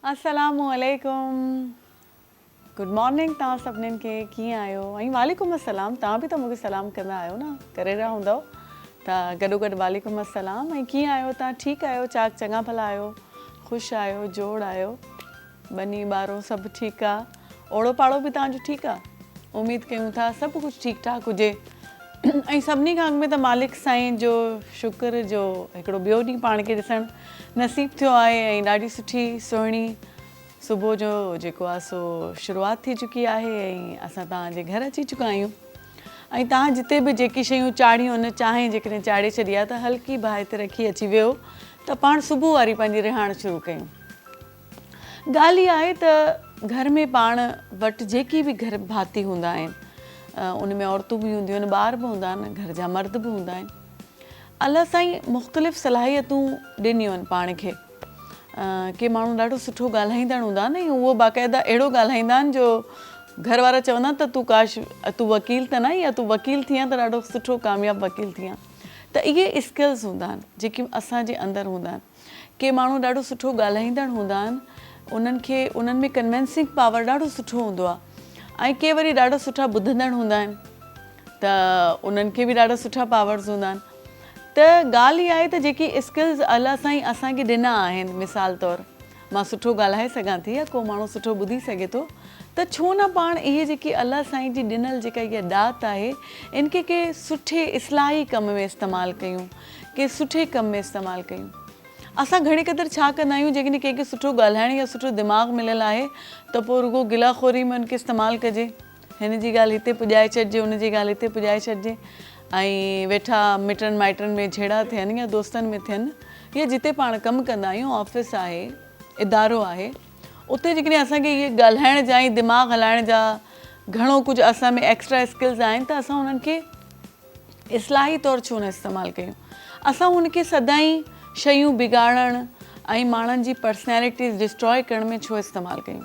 अस्सलामुअलैकुम, good morning तव्हां सभिनीनि खे, कीअं आहियो? ऐं वालेकुम अस्सलाम, तव्हां बि त मूंखे सलाम कंदा आहियो न, करे रहिया हूंदव त गॾोगॾु वालेकुम अस्सलाम। ऐं कीअं आहियो तव्हां? ठीकु आहियो? चाक चङा भला आहियो? ख़ुशि आहियो? जोड़ आहियो? बनी ॿारो सभु ठीकु आहे? ओड़ो पाड़ो बि तव्हांजो ठीकु आहे? उमेदु कयूं था सभु कुझु ठीकु ठाक हुजे। ऐं सभिनी खां अॻु में त मालिक साईं जो शुक्र जो हिकिड़ो ॿियो ॾींहुं पाण खे ॾिसणु नसीबु थियो आहे ऐं ॾाढी सुठी सुहिणी सुबुह जो जेको आहे सो शुरूआति थी चुकी आहे ऐं असां तव्हांजे घर अची चुका आहियूं। ऐं तव्हां जिते बि जेकी शयूं चाढ़ियूं आहिनि, चांहि जेकॾहिं चाढ़े छॾी आहे त हल्की बाहि ते रखी अची वियो त पाण सुबुह वारी पंहिंजी रिहाइण शुरू कयूं। ॻाल्हि इहा आहे त घर में पाण वटि जेकी बि घर भाती हूंदा आहिनि, उन में औरतूं बि हूंदियूं आहिनि, ॿार बि हूंदा आहिनि, घर जा मर्द बि हूंदा आहिनि। अलाह साईं मुख़्तलिफ़ सलाहियतूं ॾिनियूं आहिनि पाण खे। के माण्हू ॾाढो सुठो ॻाल्हाईंदड़ हूंदा आहिनि ऐं उहो बाक़ाइदा अहिड़ो ॻाल्हाईंदा आहिनि जो घर वारा चवंदा आहिनि त तूं वकील त न या तूं वकील थी त ॾाढो सुठो कामयाबु वकील थी। त इहे स्किल्स हूंदा आहिनि जेके असांजे अंदरि हूंदा आहिनि। के माण्हू ॾाढो सुठो ॻाल्हाईंदड़ हूंदा आहिनि, उन्हनि में कन्विंसिंग पावर ॾाढो सुठो हूंदो आहे। ऐं के वरी ॾाढा सुठा ॿुधंदड़ हूंदा आहिनि त उन्हनि खे बि ॾाढा सुठा पावर्स हूंदा आहिनि। त ॻाल्हि इहा आहे त जेकी स्किल्स अलाह साईं असांखे ॾिना आहिनि, मिसाल तौरु मां सुठो ॻाल्हाए सघां थी या को माण्हू सुठो ॿुधी सघे थो, त छो न पाण इहे जेकी अलाह साईं जी ॾिनल जेका इहा ॾात आहे इन खे के सुठे इस्लाही कम में इस्तेमालु कयूं, के सुठे कम में इस्तेमालु कयूं। असां घणी क़दुरु छा कंदा आहियूं, जेकॾहिं कंहिंखे सुठो ॻाल्हाइण या सुठो दिमाग़ु मिलियलु आहे त पोइ रुॻो गिलाखोरी में उनखे इस्तेमालु कजे, हिन जी ॻाल्हि हिते पुॼाए छॾिजे, हुन जी ॻाल्हि हिते पुॼाए छॾिजे ऐं वेठा मिटनि माइटनि में झेड़ा थियनि या दोस्तनि में थियनि या जिते पाण कमु कंदा आहियूं, ऑफिस आहे, इदारो आहे, उते जेकॾहिं असांखे इहे ॻाल्हाइण जा ऐं दिमाग़ु हलाइण जा घणो कुझु असां में एक्स्ट्रा स्किल्स आहिनि त असां उन्हनि खे इस्लाही तौरु छो न इस्तेमालु कयूं। असां हुनखे सदाईं शयूं बिगाड़ण ऐं माण्हुनि जी पर्सनैलिटीज़ डिस्ट्रॉय करण में छो इस्तेमालु कयूं।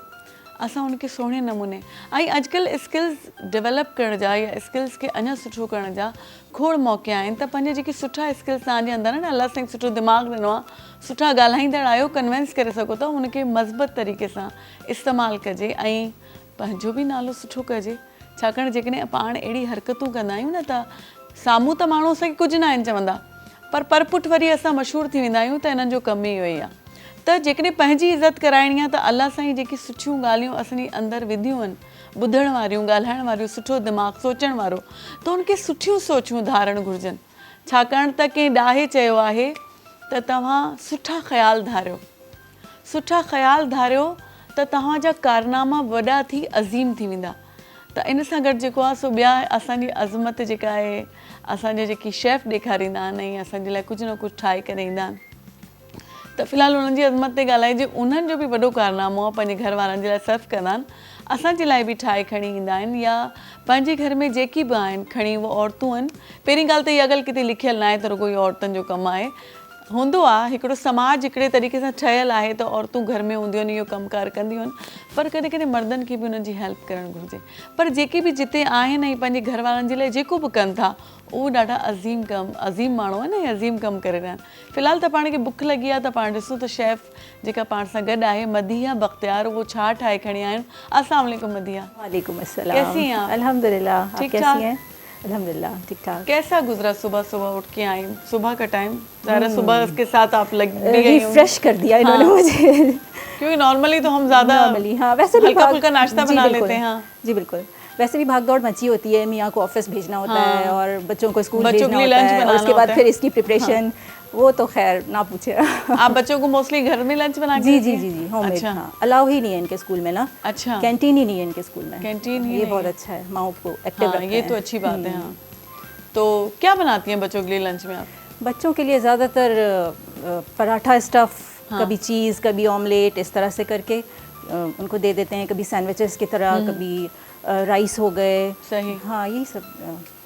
असां हुनखे सुहिणे नमूने ऐं अॼुकल्ह स्किल्स डेवलप करण जा या स्किल्स खे अञा सुठो करण जा खोड़ मौक़ा आहिनि। त पंहिंजे जेके सुठा स्किल्स तव्हांजे अंदरि आहिनि, अलाह साईं सुठो दिमाग़ु ॾिनो आहे, सुठा ॻाल्हाईंदड़ आहियो, कन्विंस करे सघो था, हुनखे मज़बूत तरीक़े सां इस्तेमालु कजे ऐं पंहिंजो बि नालो सुठो कजे। छाकाणि जेकॾहिं पाण अहिड़ी हरकतूं कंदा आहियूं न त साम्हूं त माण्हू असांखे कुझु न आहिनि चवंदा, पर परपुट वरी असां मशहूरु थी वेंदा आहियूं त हिननि जो कमु ई इहो ई आहे। त जेकॾहिं पंहिंजी इज़त कराइणी आहे त अलाह साईं जेकी सुठियूं ॻाल्हियूं असांजे अंदरि विधियूं आहिनि, ॿुधण वारियूं, ॻाल्हाइण वारियूं, सुठो दिमाग़ु सोचण वारो, त उनखे सुठियूं सोचूं धारणु घुरिजनि। छाकाणि त कंहिं ॾाहे चयो आहे त तव्हां सुठा ख़्याल धारियो, सुठा ख़्याल धारियो त तव्हांजा कारनामा वॾा थी अज़ीम थी वेंदा। त इन सां गॾु जेको आहे सो ॿिया असांजी अज़मत जेका आहे, असांजा जेकी शेफ ॾेखारींदा आहिनि ऐं असांजे लाइ कुझु न कुझु ठाहे करे ईंदा आहिनि, त फ़िलहालु उन्हनि जी अज़मत ते ॻाल्हाइजे, उन्हनि जो बि वॾो कारनामो आहे, पंहिंजे घर वारनि जे लाइ सर्व कंदा आहिनि, असांजे लाइ बि ठाहे खणी ईंदा आहिनि या पंहिंजे घर में जेकी बि आहिनि खणी उहे औरतूं आहिनि। पहिरीं ॻाल्हि त इहा ॻाल्हि किथे लिखियलु न आहे त रुॻो इहो औरतुनि जो कमु आहे, हूंदो आहे हिकिड़ो समाज हिकिड़े तरीक़े सां ठहियलु आहे त औरतूं घर में हूंदियूं आहिनि, इहो कमुकारु कंदियूं आहिनि, पर कॾहिं कॾहिं मर्दनि खे बि उन्हनि जी हेल्प करणु घुरिजे। पर जेके बि जिते आहिनि ऐं पंहिंजे घर वारनि जे लाइ जेको बि कनि था उहो ॾाढा अज़ीम माण्हू आहिनि ऐं अज़ीम कमु करे रहिया आहिनि। फ़िलहालु त पाण खे बुख लॻी आहे त पाण ॾिसूं त शेफ जेका पाण सां गॾु आहे मदीहा बख़्तियार, उहो छा ठाहे खणी आया आहिनि। अस्सलाम वालेकुम मदीहा। वालेकुम अस्सलाम। कैसी हैं आप? अल्हम्दुलिल्लाह। आप ठीक कैसी ठाक? हैं? अल्हम्दुलिल्लाह ठीक ठाक। कैसा गुजरा सुबह सुबह उठ के आई, सुबह का टाइम? ज़रा सुबह के साथ आप लग भी गई होंगी। रिफ्रेश कर दिया इन्होंने मुझे, क्योंकि नॉर्मली तो हम ज़्यादा हाँ वैसे भी हल्का फुल्का नाश्ता बना लेते हैं। हाँ जी बिल्कुल, वैसे भी भाग दौड़ मची होती है, मियाँ को ऑफिस भेजना होता है और बच्चों को स्कूल भेजना होता है और उसके बाद फिर इसकी प्रिपरेशन, वो तो खैर ना पूछे। आप बच्चों को मोस्टली घर में लंच बना के जी जी जी जी होममेड। अच्छा। हाँ, अलाउ ही नहीं है इनके स्कूल में ना। अच्छा, कैंटीन ही नहीं है इनके स्कूल में। कैंटीन ही ये बहुत अच्छा है, माँ को एक्टिव रखते हैं। ये तो अच्छी बात है। हाँ, तो क्या बनाती हैं बच्चों के लिए लंच में आप? बच्चों के लिए ज़्यादातर पराठा स्टफ़, कभी चीज़, कभी ऑमलेट, इस तरह से करके उनको दे देते हैं। कभी सैंडविचेस की तरह, कभी राइस हो गए। सही। हाँ यही सब,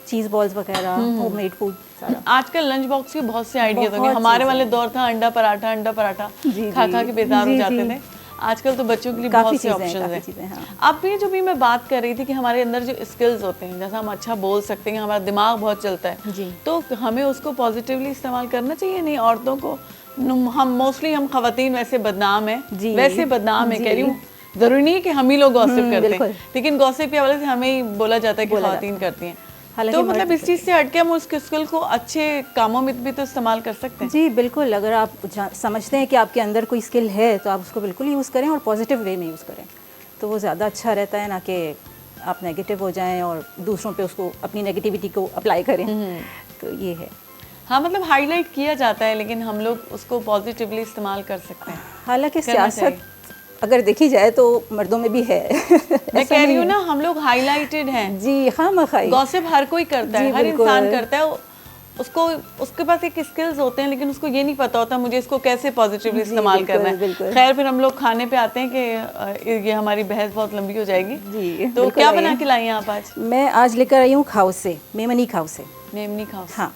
चीज़ बॉल्स वगैरह, होममेड फूड सारा। आजकल लंच बॉक्स के बहुत से आइडियाज हो गए। हमारे वाले दौर था अंडा पराठा खा खा के बेजार हो जाते थे। आजकल तो बच्चों के लिए बहुत से ऑप्शंस हैं। हाँ। अब ये जो भी मैं बात कर रही थी कि हमारे अंदर जो स्किल्स होते हैं, जैसा हम अच्छा बोल सकते हैं, हमारा दिमाग बहुत चलता है, तो हमें उसको पॉजिटिवली इस्तेमाल करना चाहिए। नहीं, औरतों को हम मोस्टली हम खवातीन वैसे बदनाम हैं, जी। वैसे बदनाम है, जी। कह रही हूँ जरूरी नहीं है कि हम ही लोग गॉसिप करते हैं, बिल्कुल। लेकिन गॉसिप के हवाले से हमें ही बोला जाता है कि बोला खवातीन जाता है। करती हैं। हालांकि तो मर्द मतलब भी इस चीज़ से हटके हम उस स्किल को अच्छे कामों में भी तो इस्तेमाल कर सकते हैं। जी बिल्कुल, अगर आप समझते हैं कि आपके अंदर कोई स्किल है तो आप उसको बिल्कुल यूज़ करें और पॉजिटिव वे में यूज़ करें, तो वो ज़्यादा अच्छा रहता है, ना कि आप नेगेटिव हो जाएं और दूसरों पे उसको अपनी नेगेटिविटी को अप्लाई करें। तो ये है। हाँ, मतलब हाईलाइट किया जाता है लेकिन हम लोग उसको पॉजिटिवली इस्तेमाल कर सकते हैं। हालांकि करना सियासत अगर देखी जाए तो मर्दों में भी है। मैं ऐसा कह रही नहीं हूँ है। ना, हम लोग हाईलाइटेड हैं। जी हाँ, मखाई गॉसिप हर कोई करता है, जी, हर बिल्कुल। इंसान करता है। उसको उसके पास एक स्किल्स होते हैं लेकिन उसको ये नहीं पता होता मुझे इसको कैसे पॉजिटिवली जी, इस्तेमाल करना है। बिल्कुल। खैर, फिर हम लोग खाने पे आते हैं कि ये हमारी बहस बहुत लंबी हो जाएगी। जी तो बिल्कुल, क्या आइए। बना के लाई हैं आप आज? मैं आज लेकर आई हूँ खाओ से, मेमनी खाओ से। मेमनी खाओ। हाँ।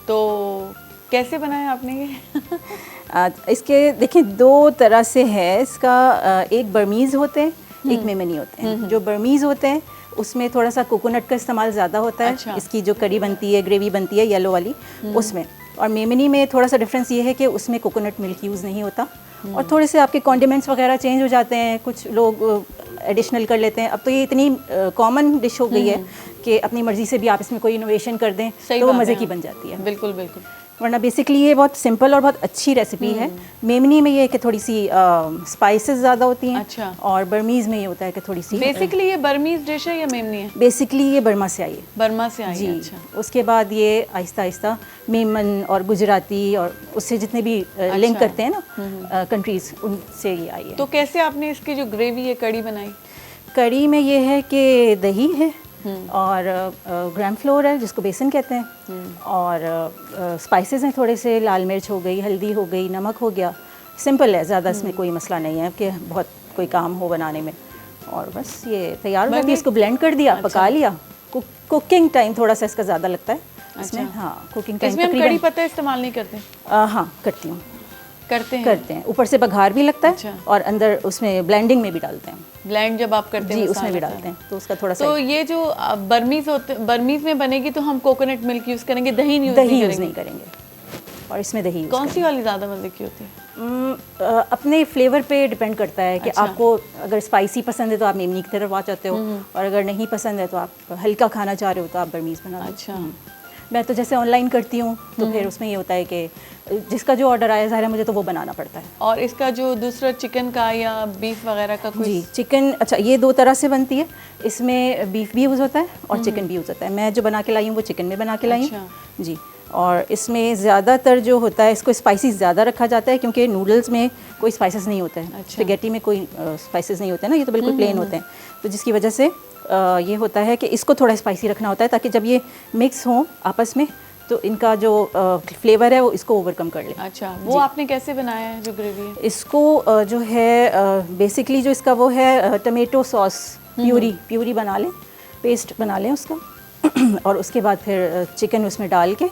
तो कैसे बनाया आपने ये? इसके देखिए दो तरह से है इसका। एक बर्मीज़ होते हैं, एक मेमनी होते हैं। जो बर्मीज़ होते हैं उसमें थोड़ा सा कोकोनट का इस्तेमाल ज़्यादा होता है। अच्छा। इसकी जो करी बनती है, ग्रेवी बनती है येलो वाली, उसमें। और मेमनी में थोड़ा सा डिफरेंस ये है कि उसमें कोकोनट मिल्क यूज़ नहीं होता, और थोड़े से आपके कॉन्डिमेंट्स वगैरह चेंज हो जाते हैं, कुछ लोग एडिशनल कर लेते हैं। अब तो ये इतनी कॉमन डिश हो गई है कि अपनी मर्ज़ी से भी आप इसमें कोई इनोवेशन कर दें सही तो वो बात मज़े है, की हाँ। बन जाती है। बिल्कुल बिल्कुल। वरना बेसिकली ये बहुत सिंपल और बहुत अच्छी रेसिपी है। मेमनी में ये है कि थोड़ी सी स्पाइसेस ज़्यादा होती हैं। अच्छा। और बर्मीज़ में ये होता है कि थोड़ी सी बेसिकली ये बर्मीज डिश है या मेमनी है? बेसिकली ये बर्मा से आई है। बर्मा से आई जी। है। अच्छा। उसके बाद ये आहिस्ता आहिस्ता मेमन और गुजराती और उससे जितने भी लिंक अच्छा। करते हैं ना कंट्रीज़, उनसे ये आई है। तो कैसे आपने इसकी जो ग्रेवी है कड़ी बनाई? कड़ी में ये है कि दही है और ग्राम फ्लोर है जिसको बेसन कहते हैं, और स्पाइसेस हैं थोड़े से, लाल मिर्च हो गई, हल्दी हो गई, नमक हो गया। सिंपल है, ज़्यादा इसमें कोई मसला नहीं है कि बहुत कोई काम हो बनाने में। और बस ये तैयार हो गई, इसको ब्लेंड कर दिया, पका लिया। कुकिंग टाइम थोड़ा सा इसका ज़्यादा लगता है इसमें। हाँ, कुकिंग टाइम इसमें हम तकरीबन कड़ी पत्ता इस्तेमाल नहीं करते? हाँ करती हूँ, करते हैं। ऊपर से बघार भी लगता है। अच्छा। और अंदर उसमें ब्लेंडिंग में भी डालते हैं। ब्लेंड जब आप करते हैं जी, उसमें भी मसाला डालते हैं तो उसका थोड़ा सा तो ये जो बर्मीज में बनेगी तो हम कोकोनट मिल्क यूज़ करेंगे, दही यूज़ दही नहीं यूज़ करेंगे? नहीं करेंगे, और इसमें दही यूज़ कौन सी वाली ज़्यादा मज़े की होती है? अपने फ्लेवर पे डिपेंड करता है कि अच्छा। आपको अगर स्पाइसी पसंद है तो आप मेमनी की तरफ आ जाते हो, और अगर नहीं पसंद है तो आप हल्का खाना चाह रहे हो तो आप बर्मीज़ बना लो। अच्छा। मैं तो जैसे ऑनलाइन करती हूँ तो फिर उसमें ये होता है कि जिसका जो ऑर्डर आया ज़ाहिर है मुझे तो वो बनाना पड़ता है। और इसका जो दूसरा चिकन का या बीफ वगैरह का कुछ? जी, चिकन अच्छा ये दो तरह से बनती है। इसमें बीफ भी यूज़ होता है और चिकन भी यूज़ होता है। मैं जो बना के लाई हूँ वो चिकन में बना के लाई हूँ। अच्छा। जी। और इसमें ज़्यादातर जो होता है इसको स्पाइसी ज़्यादा रखा जाता है क्योंकि नूडल्स में कोई स्पाइसेस नहीं होते हैं। अच्छा। स्पैगेटी में कोई स्पाइसेस नहीं होते हैं ना, ये तो बिल्कुल प्लेन होते हैं। तो जिसकी वजह से ये होता है कि इसको थोड़ा स्पाइसी रखना होता है ताकि जब ये मिक्स हों आपस में तो इनका जो फ्लेवर है वो इसको ओवरकम कर ले। अच्छा, वो आपने कैसे बनाया है जो ग्रेवी है? इसको जो है बेसिकली जो इसका वो है टमेटो सॉस प्यूरी बना लें, पेस्ट बना लें उसका और उसके बाद फिर चिकन उसमें डाल के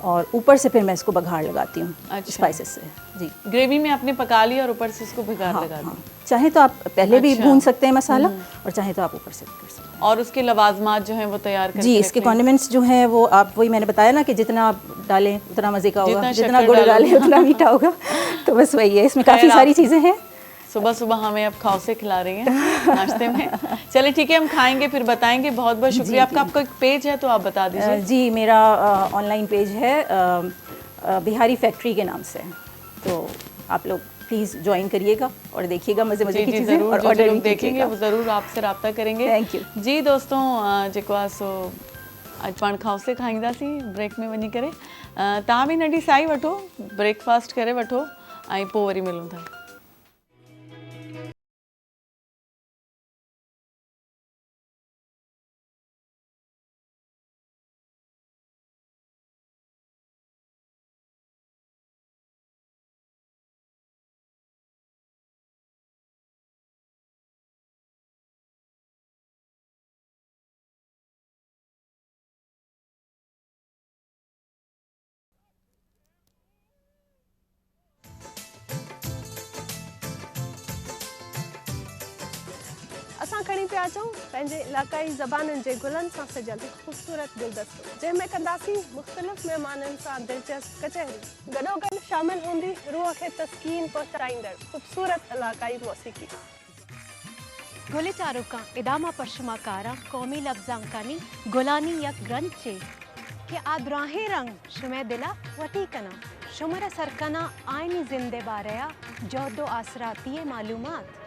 और ऊपर से फिर मैं इसको बघार लगाती हूँ। अच्छा। स्पाइसेस से। जी, ग्रेवी में आपने पका लिया और ऊपर से इसको बघार लगा दिया। चाहे तो आप पहले भी अच्छा। भून सकते हैं मसाला, और चाहे तो आप ऊपर से कर सकते हैं। और उसके लवाजमात जो हैं वो तैयार करके जी, इसके रख लें। कॉन्डिमेंट्स जो हैं वो आप वही मैंने बताया ना कि जितना आप डालें उतना मज़े का होगा, जितना शक्कर गुड़ डालें डालोगे। उतना मीठा होगा। तो बस वही है, इसमें खैर, काफ़ी सारी चीज़ें हैं। सुबह सुबह हमें अब खाउसे खिला रही हैं नाश्ते में। चलिए ठीक है, हम खाएंगे फिर बताएंगे। बहुत बहुत शुक्रिया आपका। आपका एक पेज है तो आप बता दीजिए। जी, मेरा ऑनलाइन पेज है बिहारी फैक्ट्री के नाम से, तो आप लोग प्लीज़ ज्वाइन करिएगा और देखिएगा मज़े मज़े की चीज़ें, और ऑर्डर भी देखेंगे वो ज़रूर आपसे रब्ता करेंगे। थैंक यू जी दोस्तों, जेको आहे सो अॼु पाण खाउसे खाईंदासीं ब्रेक में वञी करे। तव्हां बि नंढी साई वठो, ब्रेकफास्ट करे वठो ऐं पोइ वरी मिलूं था। असां खणी पिया अचूं पंहिंजे इलाक़ाई ज़बानुनि जे गुलनि सां सजियल ख़ूबसूरत गुलदस्तो, जंहिंमें कंदासीं मुख़्तलिफ़ महिमाननि सां दिलचस्प कचहरी। गॾोगॾु शामिल हूंदी रूह खे तस्कीन पहुचाईंदड़ ख़ूबसूरत इलाक़ाई मौसीक़ी। गोले चारुका इदामा परशुमाकारा कौमी लफ्जांकानी गोलानी यक ग्रंचे के आदराहे रंग शुमे दिला वटी कना शुमर सरकना आईनी जिंदे बारया जोदो आसराती मालूमात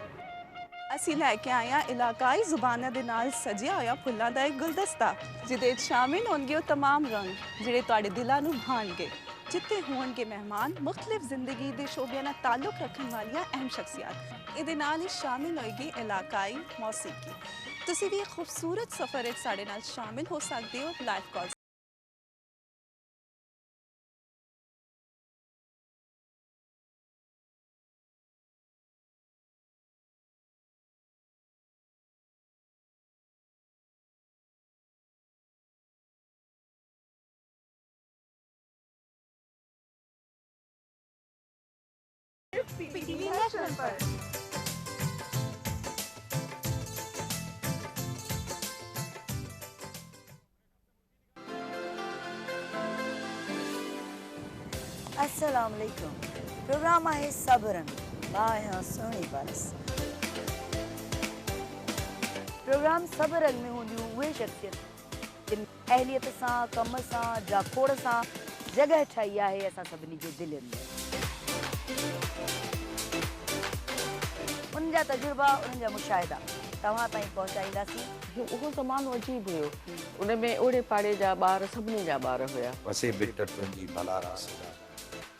ਅਸੀਂ ਲੈ ਕੇ ਆਏ ਹਾਂ ਇਲਾਕਾਈ ਜ਼ੁਬਾਨਾਂ ਦੇ ਨਾਲ ਸਜਿਆ ਹੋਇਆ ਫੁੱਲਾਂ ਦਾ ਇੱਕ ਗੁਲਦਸਤਾ ਜਿਹਦੇ ਵਿੱਚ ਸ਼ਾਮਿਲ ਹੋਣਗੇ ਉਹ तमाम ਰੰਗ ਜਿਹੜੇ ਤੁਹਾਡੇ ਦਿਲਾਂ ਨੂੰ ਭਾਣਗੇ ਜਿੱਥੇ ਹੋਣਗੇ ਮਹਿਮਾਨ ਮੁxtਲਿਫ ਜ਼ਿੰਦਗੀ ਦੇ ਸ਼ੋਬਿਆਂ ਨਾਲ ਤਾਲੁਕ ਰੱਖਣ ਵਾਲੀਆਂ ਅਹਿਮ ਸ਼ਖਸੀਅਤ ਇਹਦੇ ਨਾਲ ਹੀ ਸ਼ਾਮਿਲ ਹੋਏਗੀ ਇਲਾਕਾਈ ਮੌਸੀਕੀ ਤੁਸੀਂ ਵੀ ਇੱਕ ਖੂਬਸੂਰਤ ਸਫ਼ਰ ਵਿੱਚ ਸਾਡੇ ਨਾਲ ਸ਼ਾਮਿਲ ਹੋ ਸਕਦੇ ਹੋ ਲਾਈਵ ਕਾਲ PTV नेशनल पर। अस्सलाम वालेकुम। प्रोग्राम आहे सबरन बाया सोनी बरस। प्रोग्राम सबरन में होंदियूं उहे शख्सियत जिन अहलियत सां कम सां जाखोड़ सां जगह ठाही आहे असां सभिनी जे दिलनि में। उनजा तजुर्बा उनजा मुशाहिदा तव्हां ताईं पहुचाईंदासीं। उहो ज़मानो अजीब हुयो उन में ओड़े पाड़े जा ॿार सभिनी जा ॿार हुया वसे बिट तुंहिंजी भला रासदा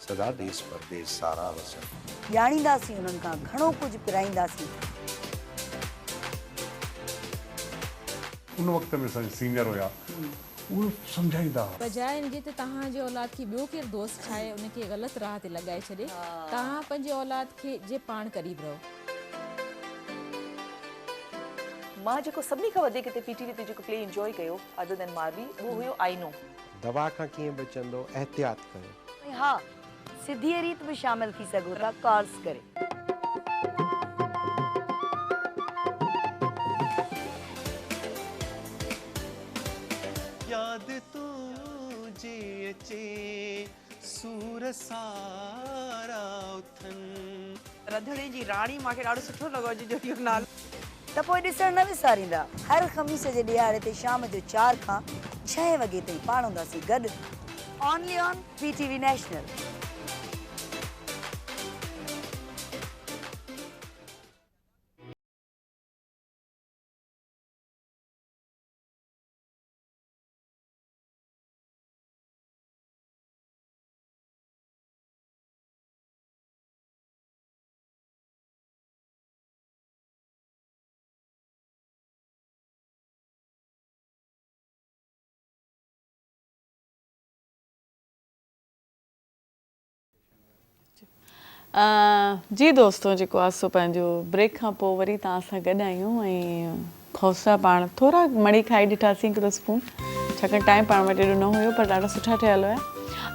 सदा देश परदेस सारा वसन ॼाणींदासीं उन्हनि खां घणो कुझु पिराईंदासीं। उन वक़्त में सीनियर हुया उहो सम्झाईंदा बजाए इनजे त तव्हांजे औलाद खे ॿियो केरु दोस्त ठाहे उनखे ग़लति राह ते लॻाए छॾे तव्हां पंहिंजे औलाद खे जे पाण क़रीब रहो। मां जेको सभिनी खां वधीक हिते पीटीवी ते जेको प्ले एंजॉय कयो अदर देन मारवी उहो हुयो आईनो। दवा खां कीअं बचंदो एहतियात कयो। ऐं हा सिधी रीत में शामिल थी सघो था कॉल्स करे। याद तुझे अचे सूर सारा उथन रंधणे जी राणी मूंखे ॾाढो सुठो लॻो जो इहो नालो त पोइ ॾिसण न विसारींदा। हर ख़मीस जे ॾियारे ते शाम जो 4 खां 6 वॻे ताईं पाण हूंदासीं गॾु ओनली ऑन PTV नेशनल। जी दोस्तों जेको आहे सो पंहिंजो ब्रेक खां पोइ वरी तव्हां सां गॾु आहियूं ऐं खौसा पाण थोरा मड़ी खाई ॾिठासीं हिकिड़ो स्पून छाकाणि टाइम पाण वटि एॾो न हुयो पर ॾाढा सुठा ठहियल हुया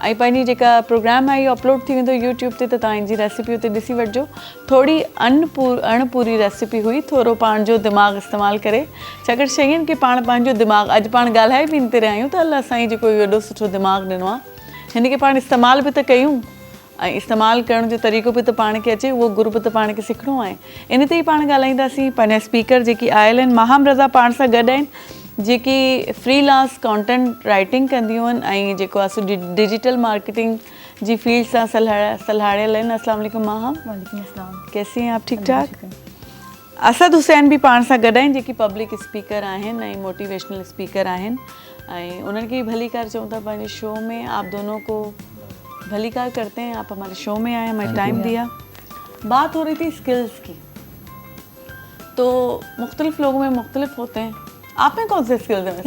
ऐं पंहिंजी जेका प्रोग्राम आहे इहो अपलोड थी वेंदो यूट्यूब ते त तव्हां हिनजी रेसिपी उते ॾिसी वठिजो। थोरी अणपूरी रेसिपी हुई थोरो पाण जो दिमाग़ इस्तेमालु करे छाकाणि शयुनि खे पाण पंहिंजो दिमाग़ अॼु पाण ॻाल्हाए बि हिन ते रहिया आहियूं त अलाह साईं जेको इहो एॾो सुठो दिमाग़ ॾिनो आहे हिन खे पाण इस्तेमालु बि त कयूं ऐं इस्तेमालु करण जो तरीक़ो बि त पाण खे अचे उहो गुरु बि त पाण खे सिखणो आहे। इन ते ई पाण ॻाल्हाईंदासीं। पंहिंजा स्पीकर जेकी आयल आहिनि माहम रज़ा पाण सां गॾु आहिनि जेकी फ्रीलांस कंटेंट राइटिंग कंदियूं आहिनि ऐं जेको आहे सो डिजिटल मार्केटिंग जी फील्ड सां सलाहियल आहिनि। अस्सलाम वालेकुम माहम। वालेकुम अस्सलाम। कैसी हैं आप? ठीक ठाक। असद हुसैन भी पाण सां गॾु आहिनि जेकी पब्लिक स्पीकर आहिनि ऐं मोटिवेशनल स्पीकर आहिनि ऐं उन्हनि खे भलीकार चऊं था पंहिंजे शो में। आप दोनों को भलीकार करते हैं, आप हमारे शो में आए, हमें टाइम दिया। बात हो रही थी स्किल्स की, तो मुख्तलिफ लोगों में मुख्तलिफ होते हैं। आप में कौन से स्किल्स हैं?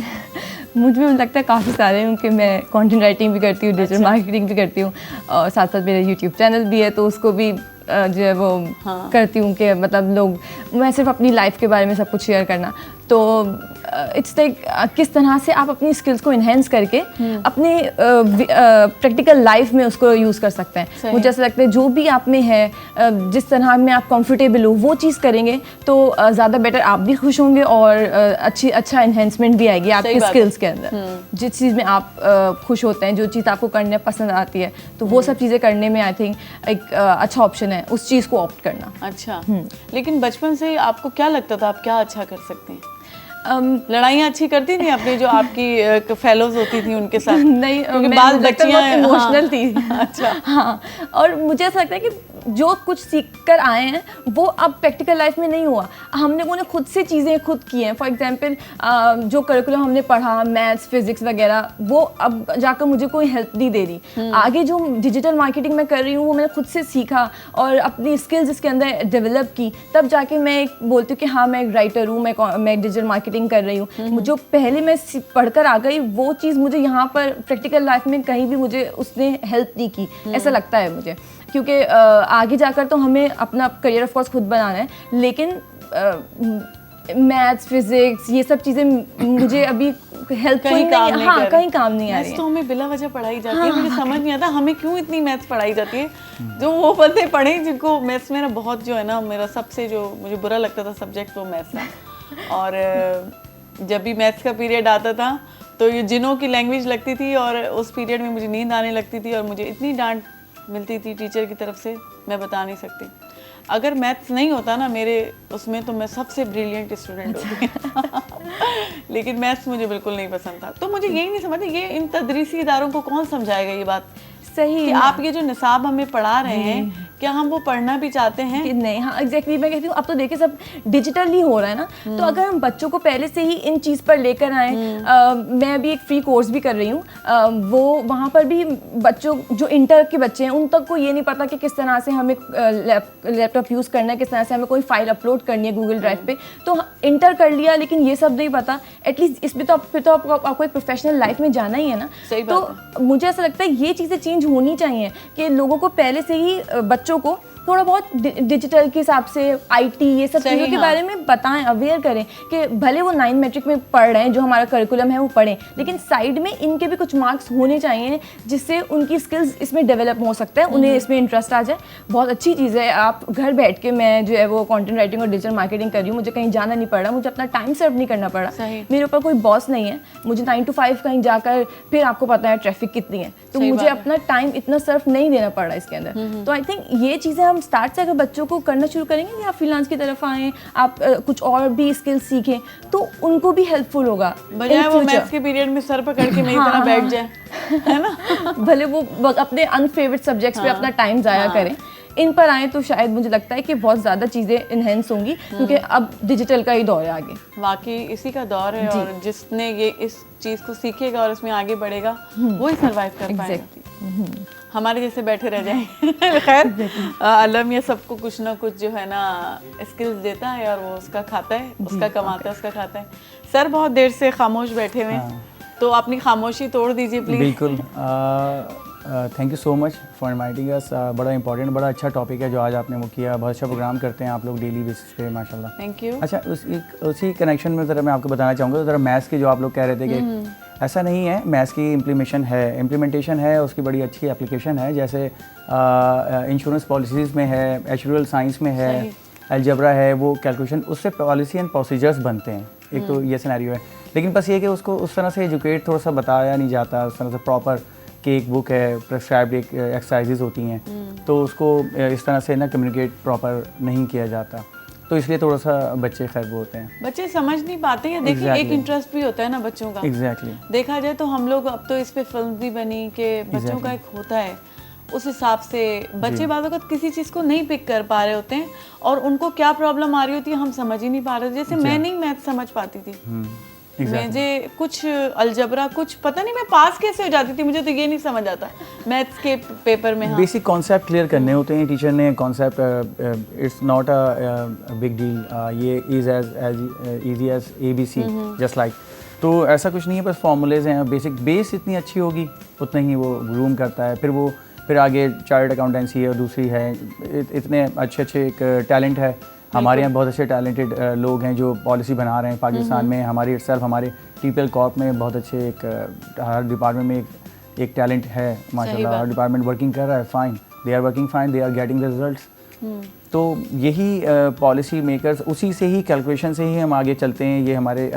मुझे लगता है काफ़ी सारे हैं क्योंकि मैं कंटेंट राइटिंग भी करती हूँ, डिजिटल मार्केटिंग भी करती हूँ और साथ साथ मेरा यूट्यूब चैनल भी है तो उसको भी जो है वो करती हूँ कि मतलब लोग मैं सिर्फ अपनी लाइफ के बारे में सब कुछ शेयर करना तो इट्स लाइक किस तरह से आप अपनी स्किल्स को इन्हेंस करके अपने प्रैक्टिकल लाइफ में उसको यूज़ कर सकते हैं। मुझे ऐसा लगता है जो भी आप में है, जिस तरह में आप कंफर्टेबल हो वो चीज़ करेंगे तो ज़्यादा बेटर आप भी खुश होंगे और अच्छा इन्हेंसमेंट भी आएगी आपके स्किल्स के अंदर। जिस चीज़ में आप खुश होते हैं, जो चीज़ आपको करने पसंद आती है, तो वो सब चीज़ें करने में आई थिंक एक अच्छा ऑप्शन है उस चीज़ को ऑप्ट करना। अच्छा, लेकिन बचपन से आपको क्या लगता था आप क्या अच्छा कर सकते हैं? लड़ाइयाँ अच्छी करती थी अपनी जो आपकी फेलोज होती थी उनके साथ? नहीं, मैं बाल बच्चियाँ इमोशनल थी। अच्छा, हाँ, और मुझे ऐसा लगता है कि जो कुछ सीख कर आए हैं वो अब प्रैक्टिकल लाइफ में नहीं हुआ, हमने उन्हें खुद से चीज़ें खुद की हैं। फॉर एग्जांपल जो करिकुलम हमने पढ़ा, मैथ्स, फिजिक्स वगैरह, वो अब जाकर मुझे कोई हेल्प नहीं दे रही। आगे जो डिजिटल मार्केटिंग मैं कर रही हूँ वो मैंने खुद से सीखा और अपनी स्किल्स इसके अंदर डेवलप की, तब जाके मैं बोलती हूँ कि हाँ मैं एक राइटर हूँ, मैं डिजिटल मार्केटिंग कर रही हूँ। जो पहले मैं पढ़कर आ गई वो चीज़ मुझे यहाँ पर प्रैक्टिकल लाइफ में कहीं भी मुझे उसने हेल्प नहीं की, ऐसा लगता है मुझे। क्योंकि आगे जाकर तो हमें अपना करियर ऑफ कोर्स खुद बनाना है, लेकिन मैथ्स, फिजिक्स, ये सब चीज़ें मुझे अभी हेल्प कहीं काम नहीं आ रही है। तो हमें बिला वजह पढ़ाई जाती है, मुझे समझ नहीं आता हमें क्यों इतनी मैथ्स पढ़ाई जाती है। जो वो बंदे पढ़े जिनको मैथ्स मेरा बहुत जो है ना, मेरा सबसे जो मुझे बुरा लगता था सब्जेक्ट वो मैथ्स था। और जब भी मैथ्स का पीरियड आता था तो ये जिनों की लैंग्वेज लगती थी और उस पीरियड में मुझे नींद आने लगती थी और मुझे इतनी डांट मिलती थी टीचर की तरफ से, मैं बता नहीं सकती। अगर मैथ्स नहीं होता ना मेरे उसमें तो मैं सबसे ब्रिलियंट स्टूडेंट होती। लेकिन मैथ्स मुझे बिल्कुल नहीं पसंद था, तो मुझे यही नहीं समझ ये इन तदरीसी इदारों को कौन समझाएगा ये बात सही कि आप ये जो निसाब हमें पढ़ा रहे हैं क्या हम वो पढ़ना भी चाहते हैं कि नहीं? हाँ एग्जैक्टली, मैं कहती हूँ अब तो देखिए सब डिजिटली हो रहा है ना, तो अगर हम बच्चों को पहले से ही इन चीज़ पर लेकर आए, मैं अभी एक फ्री कोर्स भी कर रही हूँ, वो वहाँ पर भी बच्चों जो इंटर के बच्चे हैं उन तक को ये नहीं पता कि किस तरह से हमें लैपटॉप यूज़ करना है, किस तरह से हमें कोई फाइल अपलोड करनी है गूगल ड्राइव पे, तो इंटर कर लिया लेकिन ये सब नहीं पता। एटलीस्ट इसमें तो फिर तो आपको एक प्रोफेशनल लाइफ में जाना ही है ना। तो मुझे ऐसा लगता है ये चीज़ें चेंज होनी चाहिए कि लोगों को पहले से ही बच्चों को थोड़ा बहुत डिजिटल के हिसाब से आईटी ये सब चीज़ों के बारे में बताएं, अवेयर करें कि भले वो 9 मैट्रिक में पढ़ रहे हैं, जो हमारा करिकुलम है वो पढ़ें, लेकिन साइड में इनके भी कुछ मार्क्स होने चाहिए जिससे उनकी स्किल्स इसमें डेवलप हो सकता है, उन्हें इसमें इंटरेस्ट आ जाए। बहुत अच्छी चीज़ है, आप घर बैठ के मैं जो है वो कंटेंट राइटिंग और डिजिटल मार्केटिंग कर रही हूँ, मुझे कहीं जाना नहीं पड़ रहा, मुझे अपना टाइम सर्व नहीं करना पड़ रहा, मेरे ऊपर कोई बॉस नहीं है, मुझे 9 to 5 कहीं जाकर फिर आपको पता है ट्रैफिक कितनी है, तो मुझे अपना टाइम इतना सर्व नहीं देना पड़ रहा इसके अंदर। तो आई थिंक ये चीज़ें हम स्टार्ट से अगर बच्चों को करना शुरू करेंगे कि आप फ्रीलांस की तरफ आएँ, आप कुछ और भी स्किल सीखें, तो उनको भी हेल्पफुल होगा। बजाय वो मैथ्स के पीरियड में सर पकड़ के मेरी तरह बैठ जाए, है ना? भले वो अपने अनफेवरेट सब्जेक्ट्स पे अपना टाइम ज़ाया करें, इन पर आए तो शायद मुझे लगता है कि बहुत ज़्यादा चीज़ें इन्हेंस होंगी, क्योंकि अब डिजिटल का ही दौर है आगे। वाकई इसी का दौर है और जिसने ये इस चीज़ को सीखेगा और इसमें आगे बढ़ेगा वो ही सर्वाइव कर पाएगा, हमारे जैसे बैठे रह जाएंगे। खैर अलम ये सबको कुछ ना कुछ जो है ना स्किल्स देता है और वो उसका खाता है, उसका कमाता है, उसका खाता है। सर बहुत देर से खामोश बैठे हुए हैं, तो अपनी खामोशी तोड़ दीजिए प्लीज़। बिल्कुल, thank you so much for inviting us. बड़ा इंपॉर्टेंट, बड़ा अच्छा टॉपिक है जो आज आपने वो किया, बहुत अच्छा प्रोग्राम करते हैं आप लोग डेली बेसिस पे, माशाल्लाह। Thank you. अच्छा, उसी कनेक्शन में ज़रा मैं आपको बताना चाहूँगा, ज़रा मैथ्स की जो आप लोग कह रहे थे कि ऐसा नहीं है, मैथ्स की इम्प्लीमेंटेशन है, उसकी बड़ी अच्छी एप्लीकेशन है, जैसे इंश्योरेंस पॉलिसीज़ में है, एचुरल साइंस में है, अलजबरा है, वो कैलकुलेशन उससे पॉलिसी एंड प्रोसीजर्स बनते हैं। एक तो ये सिनेरियो है, लेकिन बस ये कि उसको उस तरह से एजुकेट थोड़ा सा बताया नहीं जाता, उस तरह से प्रॉपर कि एक बुक है, प्रेस्क्राइब्ड एक एक्सरसाइजेज होती हैं, तो उसको इस तरह से ना कम्युनिकेट प्रॉपर नहीं किया जाता, तो इसलिए थोड़ा सा बच्चे खैर वो होते हैं, बच्चे समझ नहीं पाते हैं। देखिए एक इंटरेस्ट भी होता है ना बच्चों का। देखा जाए तो हम लोग अब तो इस पे फिल्म भी बनी कि बच्चों का एक होता है, उस हिसाब से बच्चे बातों का किसी चीज़ को नहीं पिक कर पा रहे होते हैं और उनको क्या प्रॉब्लम आ रही होती है हम समझ ही नहीं पा रहे। जैसे मैं नहीं मैथ समझ पाती थी, मुझे कुछ अलजबरा कुछ पता नहीं मैं पास कैसे हो जाती थी, मुझे तो ये नहीं समझ आता मैथ्स के पेपर में। बेसिक कॉन्सेप्ट क्लियर करने होते हैं, टीचर ने concept, it's not a big deal, ये is as easy as ABC just like, तो ऐसा कुछ नहीं है, बस फॉर्मूलेज हैं, बेसिक बेस इतनी अच्छी होगी उतना ही वो ग्रूम करता है, फिर आगे चार्टर्ड अकाउंटेंसी है और दूसरी है, इतने अच्छे एक टैलेंट है हमारे यहाँ बहुत अच्छे टैलेंटेड लोग हैं जो पॉलिसी बना रहे हैं पाकिस्तान में। हमारी इटसेल्फ हमारे TPL कॉर्प में बहुत अच्छे हर डिपार्टमेंट में एक टैलेंट है माशाल्लाह। हर डिपार्टमेंट वर्किंग कर रहा है fine, they are working fine, they are getting the results. तो यही पॉलिसी मेकर्स, उसी से ही कैलकुलेशन से ही हम आगे चलते हैं। ये हमारे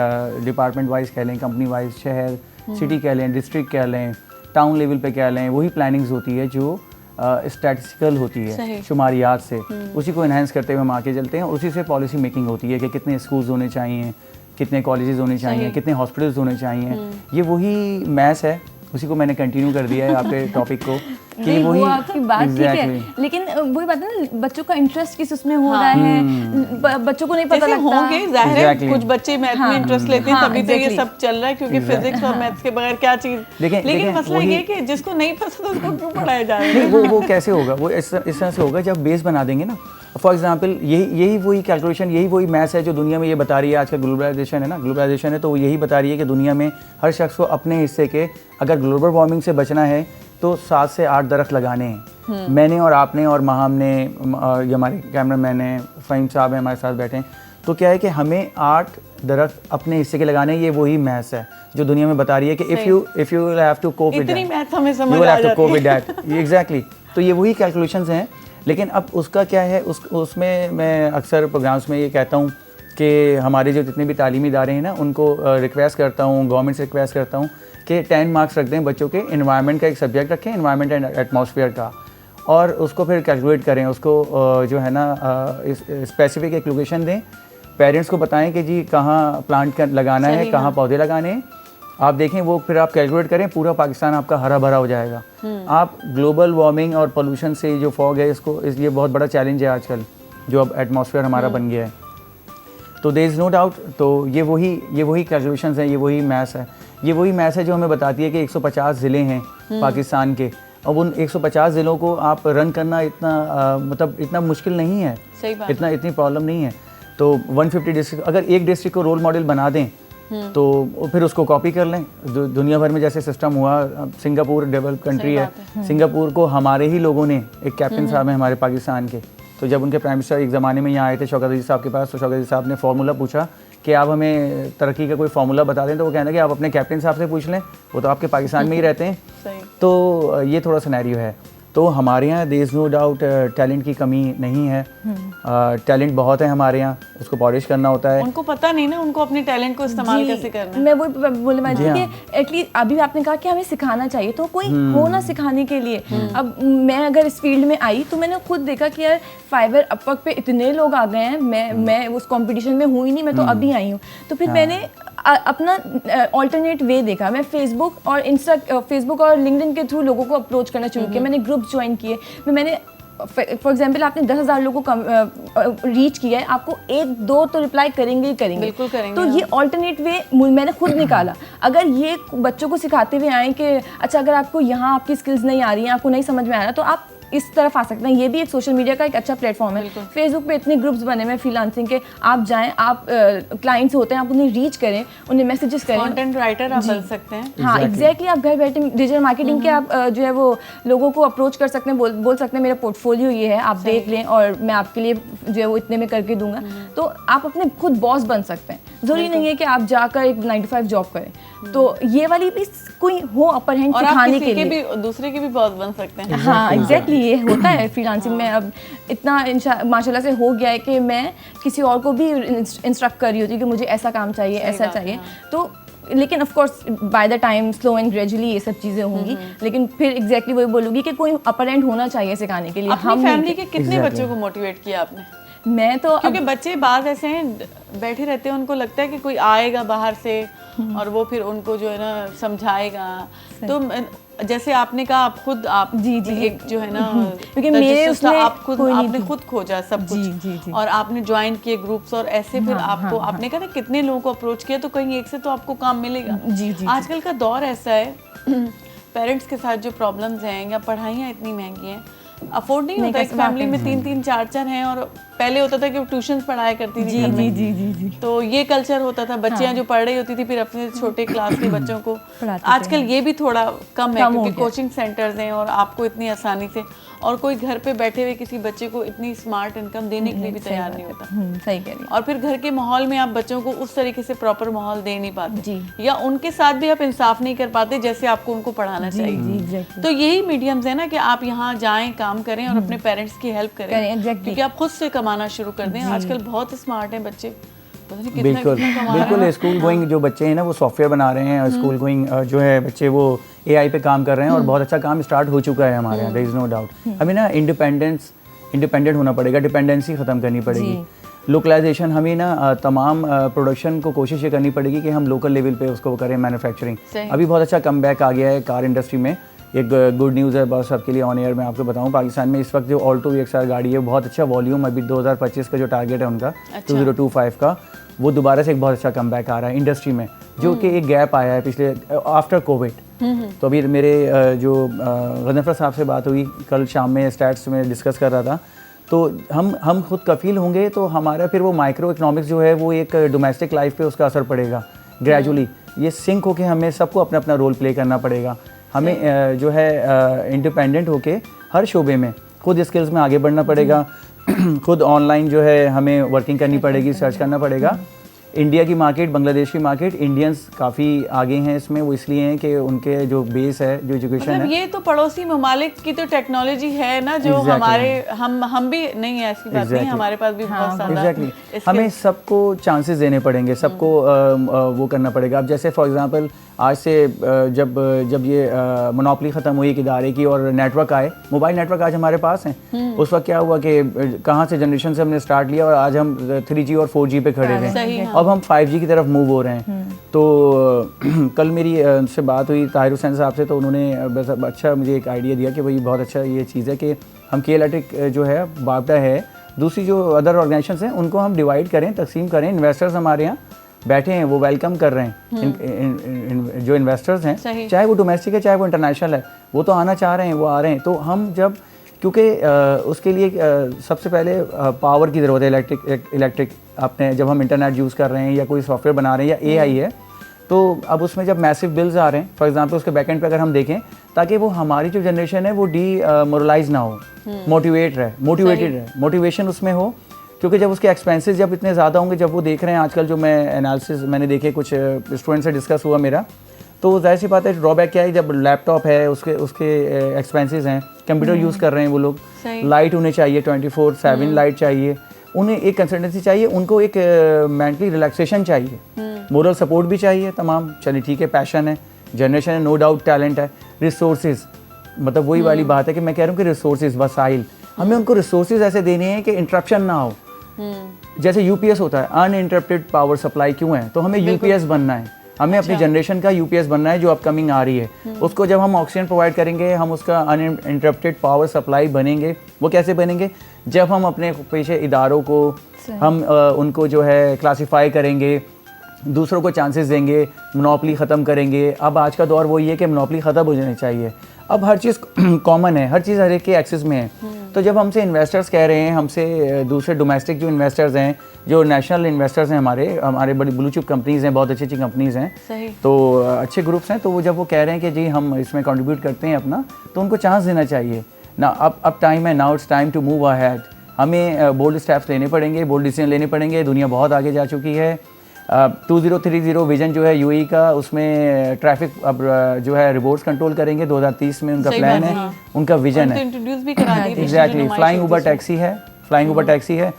डिपार्टमेंट वाइज कह लें, कंपनी वाइज, शहर सिटी कह लें, डिस्ट्रिक्ट कह लें, टाउन लेवल पे कह लें, वही प्लानिंग्स होती है जो स्टैटिस्टिकल होती है, शुमारियात से। उसी को इन्हेंस करते हुए हम आगे चलते हैं। उसी से पॉलिसी मेकिंग होती है कि कितने स्कूल्स होने चाहिए, कितने कॉलेजेस होने चाहिए, कितने हॉस्पिटल्स होने चाहिए। ये वही मैथ्स है, उसी को मैंने कंटिन्यू कर दिया है आपके टॉपिक को कि वही आपकी बात ठीक है, लेकिन वही बात है ना, बच्चों का इंटरेस्ट किस उसमें हो रहा है, बच्चों को नहीं पता लगता। होंगे जाहिर है कुछ बच्चे मैथ में इंटरेस्ट लेते हैं, तभी तो ये सब चल रहा है, क्योंकि फिजिक्स और मैथ्स के बगैर क्या चीज। लेकिन मसला ये है कि जिसको नहीं पसंद उसको क्यों पढ़ाया जा रहा है। वो कैसे होगा, वो इस तरह से होगा जब बेस बना देंगे ना। फॉर एग्जाम्पल यही वही कैलकुलेशन, यही वही मैथ्स है जो दुनिया में ये बता रही है। आज का ग्लोबलाइजेशन है ना, ग्लोबलाइजेशन है, तो वो यही बता रही है कि दुनिया में हर शख्स को अपने हिस्से के, अगर ग्लोबल वार्मिंग से बचना है तो 7 से 8 दरख्त लगाने हैं। मैंने और आपने और महाम ने, ये हमारे कैमरा मैन हैं, फ़हीम साहब हैं हमारे साथ बैठे हैं। तो क्या है कि हमें 8 दरख्त अपने हिस्से के लगाने हैं। ये वही मैथ्स है जो दुनिया में बता रही है कि if you have to cope with that, exactly. तो ये वही कैलकुलेशंस हैं। लेकिन अब उसका क्या है, उसमें मैं अक्सर प्रोग्राम्स में ये कहता हूँ कि हमारे जो जितने भी तालीमी इदारे हैं ना, उनको रिक्वेस्ट करता हूँ, गवर्नमेंट से रिक्वेस्ट करता हूँ कि 10 मार्क्स रख दें बच्चों के, एनवायरनमेंट का एक सब्जेक्ट रखें, एनवायरनमेंट एंड एटमॉस्फेयर का, और उसको फिर कैलकुलेट करें। उसको जो है ना स्पेसिफिक एक लोकेशन दें, पेरेंट्स को बताएं कि जी कहाँ प्लांट लगाना है, कहाँ पौधे लगाने हैं। आप देखें वो फिर आप कैलकुलेट करें, पूरा पाकिस्तान आपका हरा भरा हो जाएगा। आप ग्लोबल वार्मिंग और पोल्यूशन से जो फॉग है, ये बहुत बड़ा चैलेंज है आजकल, जो अब एटमॉस्फेयर हमारा बन गया है। तो देयर इज़ नो डाउट, तो ये वही कैलकुलेशंस हैं, ये वही मैथ्स है। ये वही मैथ्स है जो हमें बताती है कि 150 ज़िले हैं पाकिस्तान के, अब उन 150 ज़िलों को आप रन करना मतलब इतना मुश्किल नहीं है, इतनी प्रॉब्लम नहीं है। तो 150 डिस्ट्रिक्ट, अगर एक डिस्ट्रिक्ट को रोल मॉडल बना दें तो फिर उसको कॉपी कर लें। दुनिया भर में जैसे सिस्टम हुआ, सिंगापुर डेवलप कंट्री है, सिंगापुर को हमारे ही लोगों ने, एक कैप्टन साहब हैं हमारे पाकिस्तान के, तो जब उनके प्राइम मिनिस्टर एक ज़माने में यहाँ आए थे शौकत अजीज़ साहब के पास, तो शौकत अजीज़ साहब ने फार्मूला पूछा कि आप हमें तरक्की का कोई फार्मूला बता दें, तो वो कहना कि आप अपने कैप्टन साहब से पूछ लें, वो तो आपके पाकिस्तान में ही रहते हैं। तो ये थोड़ा सिनेरियो है। तो हमारे यहाँ there is no doubt talent की कमी नहीं है, टैलेंट बहुत है हमारे यहाँ, उसको पॉलिश करना होता है। उनको पता नहीं ना, उनको अपने टैलेंट को इस्तेमाल कैसे करना है। मैं वो बोलने वाली थी कि एटलीस्ट अभी आपने कहा कि हमें सिखाना चाहिए, तो कोई हो ना सिखाने के लिए। अब मैं अगर इस फील्ड में आई तो मैंने खुद देखा कि यार फाइवर अपवर्क पे इतने लोग आ गए हैं, मैं उस कंपटीशन में हुई नहीं, मैं तो अभी आई हूँ। तो फिर मैंने अपना ऑल्टरनेट वे देखा। मैं फेसबुक और लिंक्डइन के थ्रू लोगों को अप्रोच करना शुरू किया। मैंने ग्रुप ज्वाइन किए। मैंने फॉर एग्जाम्पल आपने 10,000 लोगों को रीच किया है, आपको 1-2 तो रिप्लाई करेंगे ही करेंगे। बिल्कुल करेंगे। तो ये ऑल्टरनेट वे मैंने खुद निकाला। अगर ये बच्चों को सिखाते हुए आए कि अच्छा अगर आपको यहाँ आपकी स्किल्स नहीं आ रही हैं, आपको नहीं समझ में आ रहा, तो आप इस तरफ आ सकते हैं। ये भी एक सोशल मीडिया का एक अच्छा प्लेटफॉर्म है। फेसबुक पे इतने ग्रुप्स बने हुए हैं फ्रीलांसिंग के, आप जाएं, आप क्लाइंट्स होते हैं, आप उन्हें रीच करें, उन्हें मैसेजेस करें। कंटेंट राइटर आप बन सकते हैं। हाँ एग्जैक्टली, आप घर बैठे डिजिटल मार्केटिंग के आप जो है वो लोगों को अप्रोच कर सकते हैं, बोल सकते हैं मेरा पोर्टफोलियो ये है, आप देख लें और मैं आपके लिए जो है वो इतने में करके दूंगा। तो आप अपने खुद बॉस बन सकते हैं। जरूरी नहीं है कि आप जाकर एक 9 to 5 जॉब करें। तो ये वाली भी कोई हो अपर हैंड सिखाने के लिए, दूसरे के भी बॉस बन सकते हैं। हाँ एग्जैक्टली, ये होता है फ्रीलांसिंग में। अब इतना माशाल्लाह से हो गया है कि मैं किसी और को भी इंस्ट्रक्ट कर रही होती हूँ कि मुझे ऐसा काम चाहिए, ऐसा चाहिए। तो लेकिन of course by the time slow and gradually ये सब चीज़ें होंगी। लेकिन फिर एग्जैक्टली वही बोलूँगी कि कोई अपर हैंड होना चाहिए सिखाने के लिए। अपनी फैमिली के कितने बच्चों को मोटिवेट किया आपने? मैं तो क्योंकि बच्चे बाद ऐसे हैं बैठे रहते हैं, उनको लगता है कि कोई आएगा बाहर से और वो फिर उनको जो है ना समझाएगा। तो जैसे आपने कहा आप जी एक जो है ना, क्योंकि मेरे उसमें आपने खुद खोजा सब कुछ और आपने ज्वाइन किए ग्रुप्स और ऐसे फिर आपको आपने कहा ना कितने लोगों को अप्रोच किया, तो कहीं एक से तो आपको काम मिलेगा। आजकल का दौर ऐसा है, पेरेंट्स के साथ जो प्रॉब्लम्स हैं या पढ़ाइयाँ इतनी महंगी हैं, अफोर्ड नहीं होता। एक फैमिली में 3-3 4-4 हैं और पहले होता था कि वो ट्यूशंस पढ़ाया करती थी घर में। जी। तो ये कल्चर होता था, बच्चियां जो पढ़ रही होती थी फिर अपने छोटे क्लास के बच्चों को आजकल ये भी थोड़ा कम है क्योंकि कोचिंग सेंटर्स हैं और आपको इतनी आसानी से, और कोई घर पे बैठे हुए किसी बच्चे को इतनी स्मार्ट इनकम देने के लिए भी तैयार नहीं होता। सही कह रही हैं। और फिर घर के माहौल में आप बच्चों को उस तरीके से प्रॉपर माहौल दे नहीं पाते, या उनके साथ भी आप इंसाफ नहीं कर पाते जैसे आपको उनको पढ़ाना चाहिए। तो यही मीडियम्स है ना कि आप यहाँ जाएं, काम करें और अपने पेरेंट्स की हेल्प करें, क्योंकि आप खुद से कमाना शुरू कर दें। आजकल बहुत स्मार्ट हैं बच्चे, बिल्कुल स्कूल गोइंग जो बच्चे हैं ना वो सॉफ्टवेयर बना रहे हैं, स्कूल गोइंग जो है बच्चे वो AI पे काम कर रहे हैं और बहुत अच्छा काम स्टार्ट हो चुका है हमारे यहाँ, देयर इज़ नो डाउट। हमें ना इंडिपेंडेंट होना पड़ेगा, डिपेंडेंसी ख़त्म करनी पड़ेगी, लोकलाइजेशन, हमें ना तमाम प्रोडक्शन को कोशिश ये करनी पड़ेगी कि हम लोकल लेवल पे उसको करें, मैन्युफैक्चरिंग। अभी बहुत अच्छा कमबैक आ गया है कार इंडस्ट्री में, एक गुड न्यूज़ है बस सबके लिए ऑन एयर मैं आपको बताऊं, पाकिस्तान में इस वक्त जो ऑल्टो EXR गाड़ी है बहुत अच्छा वॉल्यूम, अभी 2025 का जो टारगेट है उनका 2025 का, वो दोबारा से एक बहुत अच्छा कमबैक आ रहा है इंडस्ट्री में, जो कि एक गैप आया है पिछले आफ्टर कोविड। तो अभी मेरे जो गजनफर साहब से बात हुई कल शाम में, स्टैट्स में डिस्कस कर रहा था, तो हम खुद कफील होंगे तो हमारा फिर वो माइक्रो इकोनॉमिक्स जो है वो एक डोमेस्टिक लाइफ पे उसका असर पड़ेगा ग्रेजुअली। ये सिंक होके हमें सबको अपना अपना रोल प्ले करना पड़ेगा, हमें जो है इंडिपेंडेंट होके हर शोबे में खुद स्किल्स में आगे बढ़ना पड़ेगा, खुद ऑनलाइन जो है हमें वर्किंग करनी पड़ेगी, सर्च करना पड़ेगा। इंडिया की मार्केट, बांग्लादेश की मार्केट, इंडियंस काफ़ी आगे हैं इसमें, वो इसलिए हैं कि उनके जो बेस है, जो एजुकेशन है, ये तो पड़ोसी ममालिक की तो टेक्नोलॉजी है ना जो हमारे हम भी नहीं है, ऐसी बात नहीं, हमारे पास भी बहुत सारा हमें सबको चांसेस देने पड़ेंगे, सबको वो करना पड़ेगा। अब जैसे फॉर एग्जांपल आज से जब ये मोनोपोली ख़त्म हुई एक इदारे की और नेटवर्क आए, मोबाइल नेटवर्क आज हमारे पास हैं, उस वक्त क्या हुआ कि कहाँ से जनरेशन से हमने स्टार्ट लिया और आज हम 3G और 4G पे खड़े हैं, अब हम 5G की तरफ मूव हो रहे हैं। तो कल मेरी उनसे बात हुई ताहिर हुसैन साहब से, तो उन्होंने बस अच्छा मुझे एक आइडिया दिया कि भाई बहुत अच्छा ये चीज़ है कि हम के इलेक्ट्रिक जो है बापटा है, दूसरी जो अदर ऑर्गेनाइजेशंस हैं उनको हम डिवाइड करें, तकसीम करें। इन्वेस्टर्स हमारे यहाँ बैठे हैं, वो वेलकम कर रहे हैं, जो इन्वेस्टर्स हैं चाहे वो डोमेस्टिक है चाहे वो इंटरनेशनल है, वो तो आना चाह रहे हैं, वो आ रहे हैं। तो हम जब, क्योंकि उसके लिए सबसे पहले पावर की ज़रूरत है, इलेक्ट्रिक अपने जब हम इंटरनेट यूज़ कर रहे हैं या कोई सॉफ्टवेयर बना रहे हैं या AI है, तो अब उसमें जब मैसिव बिल्स आ रहे हैं, फॉर एग्जांपल उसके बैकएंड पे अगर हम देखें, ताकि वो हमारी जो जनरेशन है वो मोरलाइज ना हो, मोटिवेटेड रहे, मोटिवेशन उसमें हो, क्योंकि जब उसके एक्सपेंसेस जब इतने ज़्यादा होंगे, जब वो देख रहे हैं आजकल जो मैं एनालिसिस मैंने देखे कुछ स्टूडेंट से डिस्कस हुआ मेरा, तो जाहिर सी बात है ड्रॉबैक क्या है, जब लैपटॉप है उसके एक्सपेंसेस हैं, कंप्यूटर यूज़ कर रहे हैं वो लोग, लाइट उन्हें चाहिए 24/7 लाइट चाहिए, उन्हें एक कंसल्टेंसी चाहिए, उनको एक मेंटली रिलैक्सेशन चाहिए, मोरल सपोर्ट भी चाहिए तमाम। चलिए ठीक है, पैशन है, जनरेशन है, नो डाउट टैलेंट है, रिसोर्सेज, मतलब वही वाली बात है कि मैं कह रहा हूँ कि रिसोर्सेज, वसाइल, हमें उनको रिसोर्सेज ऐसे देने हैं कि इंटरप्शन ना हो। जैसे UPS होता है, अनइंटरप्टेड पावर सप्लाई, क्यों है? तो हमें UPS बनना है, हमें अपनी जनरेशन का UPS बनना है जो अपकमिंग आ रही है। उसको जब हम ऑक्सीजन प्रोवाइड करेंगे, हम उसका अनइंटरप्टेड पावर सप्लाई बनेंगे। वो कैसे बनेंगे? जब हम अपने पेशे इदारों को हम उनको जो है क्लासीफाई करेंगे, दूसरों को चांसेस देंगे, मोनोपोली ख़त्म करेंगे। अब आज का दौर वही है कि मोनोपोली ख़त्म हो जानी चाहिए। अब हर चीज़ कॉमन है, हर चीज़ हर एक के एक्सेस में है। तो जब हमसे इन्वेस्टर्स कह रहे हैं, हमसे दूसरे डोमेस्टिक जो इन्वेस्टर्स हैं, जो नेशनल इन्वेस्टर्स हैं, हमारे बड़ी ब्लू चिप कंपनीज़ हैं, बहुत अच्छी अच्छी कंपनीज़ हैं, तो अच्छे ग्रुप्स हैं, तो वो जब वो कह रहे हैं कि जी हम इसमें कंट्रीब्यूट करते हैं अपना, तो उनको चांस देना चाहिए ना। अब टाइम है, now it's time to move ahead. हमें बोल्ड स्टेप्स लेने पड़ेंगे, बोल्ड डिसीजन लेने पड़ेंगे। दुनिया बहुत आगे जा चुकी है। 2030 विजन जो है UAE का, उसमें ट्रैफिक अब जो है रिवॉर्ड्स कंट्रोल करेंगे 2030 में, उनका प्लान है, उनका विजन है। एग्जैक्टली, फ्लाइंग ऊबर टैक्सी है, फ्लाइंग ऊबर टैक्सी है।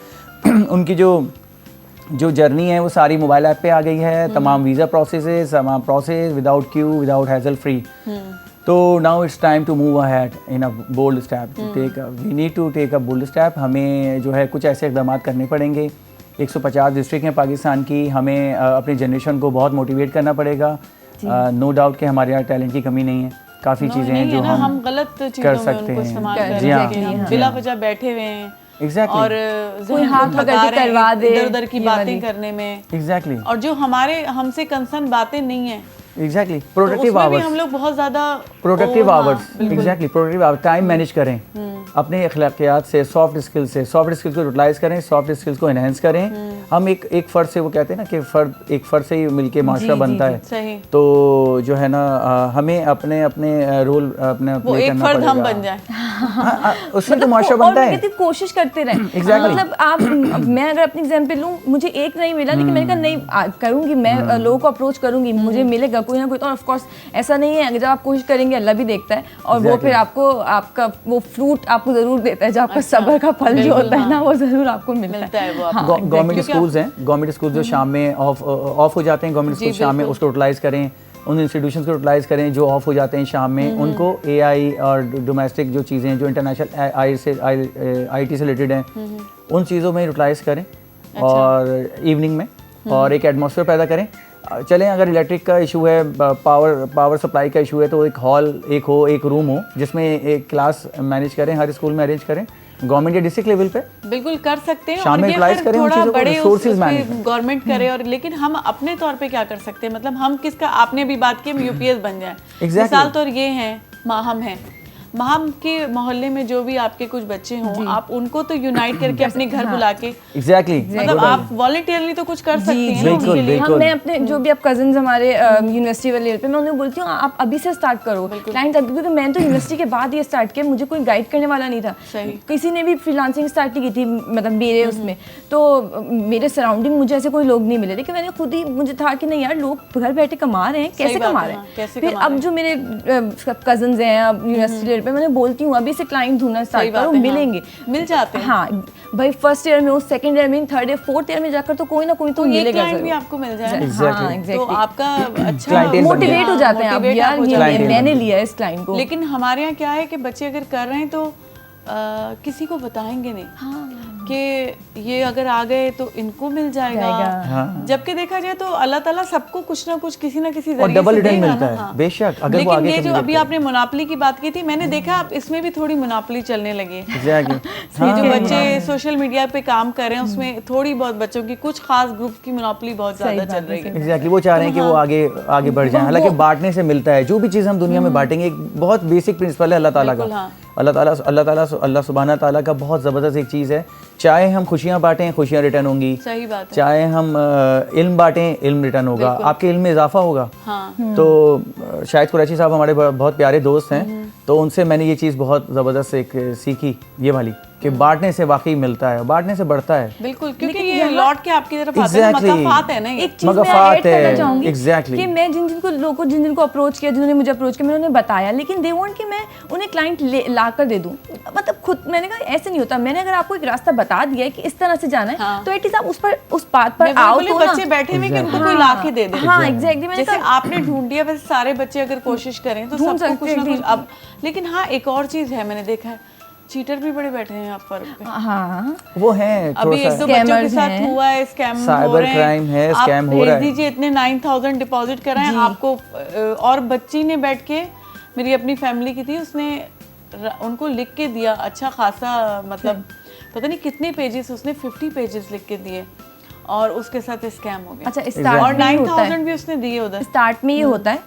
उनकी जो जर्नी है वो सारी मोबाइल ऐप पे आ गई है, तमाम वीज़ा प्रोसेस, तमाम process without queue, without hassle free. तो now it's time to move ahead in a bold step, we need to take a bold step. हमें जो है कुछ ऐसे इक़दाम करने पड़ेंगे। 150 डिस्ट्रिक्ट हैं पाकिस्तान की, हमें अपनी जनरेशन को बहुत मोटिवेट करना पड़ेगा। नो डाउट कि हमारे यहाँ टैलेंट की कमी नहीं है, काफ़ी चीज़ें हैं जो हम गलत कर सकते हैं। जी हाँ, बिला वजह बैठे हुए हैं Exactly. और इधर उधर की बातें करने में। Exactly. और जो हमसे कंसर्न बातें नहीं है, एग्जैक्टली तो प्रोडक्टिव उसमें भी आवर्स, हम लोग बहुत ज़्यादा प्रोडक्टिव हाँ, आवर्स, बिल्कुल। Exactly productive hours, time manage करें, अपने अखलाकियात से, सॉफ्ट स्किल्स को यूटिलाइज करें, सॉफ्ट स्किल्स को एनहेंस करें। हम एक फ़र्द से, वो कहते हैं ना कि एक फ़र्द से ही मिलके माशरा बनता है। सही। तो जो है ना हमें अपने रोल अपने वो एक फर्द हम बन जाए, उससे तो माशरा बनता है। कोशिश करते रहे। Exactly. मतलब आप मैं अगर अपनी एग्जांपल लूँ, मुझे एक नहीं मिला, लेकिन मैंने कहा नहीं करूँगी, मैं लोगों को अप्रोच करूँगी, मुझे मिलेगा कोई ना कोई। तो ऑफ कोर्स ऐसा नहीं है, जब आप कोशिश करेंगे अल्लाह भी देखता है, और वो फिर आपको आपका वो फ्रूट आपको ज़रूर देता है, जो आपका सब्र का फल जो होता है ना, वो ज़रूर आपको मिलता है। गवर्नमेंट स्कूल्स हैं, गवर्नमेंट स्कूल जो शाम में ऑफ हो जाते हैं, गवर्नमेंट स्कूल शाम में उसको यूटिलाइज करें, उन इंस्टीट्यूशंस को यूटिलाइज करें जो ऑफ हो जाते हैं शाम में, उनको AI और डोमेस्टिक जो चीज़ें जो इंटरनेशनल IT से रिलेटेड हैं, उन चीज़ों में यूटिलाइज करें। और इवनिंग में और एक एटमॉस्फेयर पैदा करें। चलें, अगर इलेक्ट्रिक का इशू है, पावर सप्लाई का इशू है, तो एक हॉल एक रूम हो जिसमें एक क्लास मैनेज करें, हर स्कूल में अरेंज करें, गवर्नमेंट या डिस्ट्रिक्ट लेवल पे बिल्कुल कर सकते हैं। शाम में यूटिलाइज करें उन चीज़ों को, रिसोर्सेज मैनेज गवर्नमेंट करे। और लेकिन हम अपने तौर पे क्या कर सकते हैं, मतलब हम किसका, आपने भी बात की, हम UPS बन जाए। मिसाल तौर ये हैं, माहम है, माहम के मोहल्ले में जो भी आपके कुछ बच्चे हों, आप उनको तो यूनाइट करके अपने घर बुला के, एग्जैक्टली, मतलब आप वॉलंटियरली तो कुछ कर सकते हैं। बिल्कुल। मैं अपने जो भी आप कजिन्स हमारे यूनिवर्सिटी वाले लेवल पे, मैं उन्हें बोलती हूँ आप अभी से स्टार्ट करो क्लाइंट, क्योंकि मैंने तो यूनिवर्सिटी के बाद ये स्टार्ट किया, मुझे कोई गाइड करने वाला नहीं था। किसी ने भी फ्रीलांसिंग स्टार्ट नहीं की थी, मतलब मेरे उसमें तो मेरे सराउंडिंग मुझे ऐसे कोई लोग नहीं मिले, लेकिन मैंने खुद ही, मुझे था कि नहीं यार, लोग घर बैठे कमा रहे हैं, कैसे कमा रहे हैं। फिर अब जो मेरे कजिन्स हैं यूनिवर्सिटी लेवल पे, मैंने बोलती हूँ अभी से क्लाइंट ढूंढना स्टार्ट करो, मिलेंगे, मिल जाते हैं। हाँ भाई, फर्स्ट ईयर में हो, सेकंड ईयर में, थर्ड ईयर, फोर्थ ईयर में जाकर तो कोई ना कोई तो मिलेगा, क्लाइंट भी आपको मिल जाए। हाँ, exactly. तो आपका अच्छा मोटिवेट हो जाते हैं आप, यार ये मैंने लिया है इस क्लाइंट को। लेकिन हमारे यहाँ क्या है कि बच्चे अगर कर रहे हैं तो किसी को बताएंगे नहीं कि ये अगर आ गए तो इनको मिल जाएगा। जबकि देखा जाए तो अल्लाह ताला सबको कुछ ना कुछ किसी ना किसी जरिए डबल से रिटर्न देगा मिलता ना। है, बेशक। अगर लेकिन वो आगे ये जो अभी आपने मोनोपोली की बात की थी, मैंने देखा अब इसमें भी थोड़ी मोनोपोली चलने लगी है। ये जो बच्चे सोशल मीडिया पे काम कर रहे हैं, उसमें थोड़ी बहुत बच्चों की, कुछ खास ग्रुप की मोनोपोली बहुत ज्यादा चल रही है। एग्जैक्टली, वो चाह रहे हैं कि वो आगे बढ़ जाएं। हालांकि बांटने से मिलता है, जो भी चीज़ हम दुनिया में बांटेंगे, एक बहुत बेसिक प्रिंसिपल है अल्लाह ताला का। अल्लाह सुब्हाना ताला का बहुत ज़बरदस्त एक चीज़ है, चाहे हम खुशियाँ बांटें, खुशियाँ रिटर्न होंगी। सही बात है। चाहे हम इल्म बांटें, इल्म रिटर्न होगा, आपके इल्म में इजाफा होगा। तो शाहिद कुरैशी साहब हमारे बहुत प्यारे दोस्त हैं, तो उनसे मैंने ये चीज़ बहुत ज़बरदस्त एक सीखी, ये वाली, कि बांटने से वाकई मिलता है, बांटने से बढ़ता है। बिल्कुल, क्योंकि ये लौट के आपकी तरफ आता है, मकाफात है ना। एक चीज़ मैं ऐड करना चाहूँगी कि मैं जिन को अप्रोच किया, जिन्होंने मुझे अप्रोच किया, मैंने उन्हें बताया, लेकिन दे वांट कि मैं उन्हें क्लाइंट ला कर दे दूँ। मतलब खुद मैंने कहा ऐसे नहीं होता, मैंने अगर आपको एक रास्ता बता दिया है कि इस तरह से जाना है, तो एटलीस्ट आप उस बात पर आओ। तो बच्चे बैठे हुए कि उनको कोई ला के दे दे। हाँ, एग्जैक्टली। जैसे आपने ढूंढ दिया, वैसे सारे बच्चे अगर कोशिश करें तो सबको कुछ ना कुछ। अब लेकिन हाँ, एक और चीज़ है, मैंने देखा है, चीटर भी बड़े बैठे हैं आप पर। हाँ, वो है, अभी एक दो बच्चों के साथ हुआ है, स्कैम हो रहे हैं, साइबर क्राइम है, स्कैम हो रहा है। दीजिए इतने 9,000 डिपॉजिट कराएं आपको। और बच्ची ने बैठ के, मेरी अपनी फैमिली की थी, उसने उनको लिख के दिया अच्छा खासा, मतलब पता नहीं कितने पेजेस, उसने 50 पेजेस लिख के दिए, और उसके साथ स्कैम हो गया। अच्छा, स्टार्ट और 9,000 भी उसने दिए उधर। स्टार्ट में ये होता है।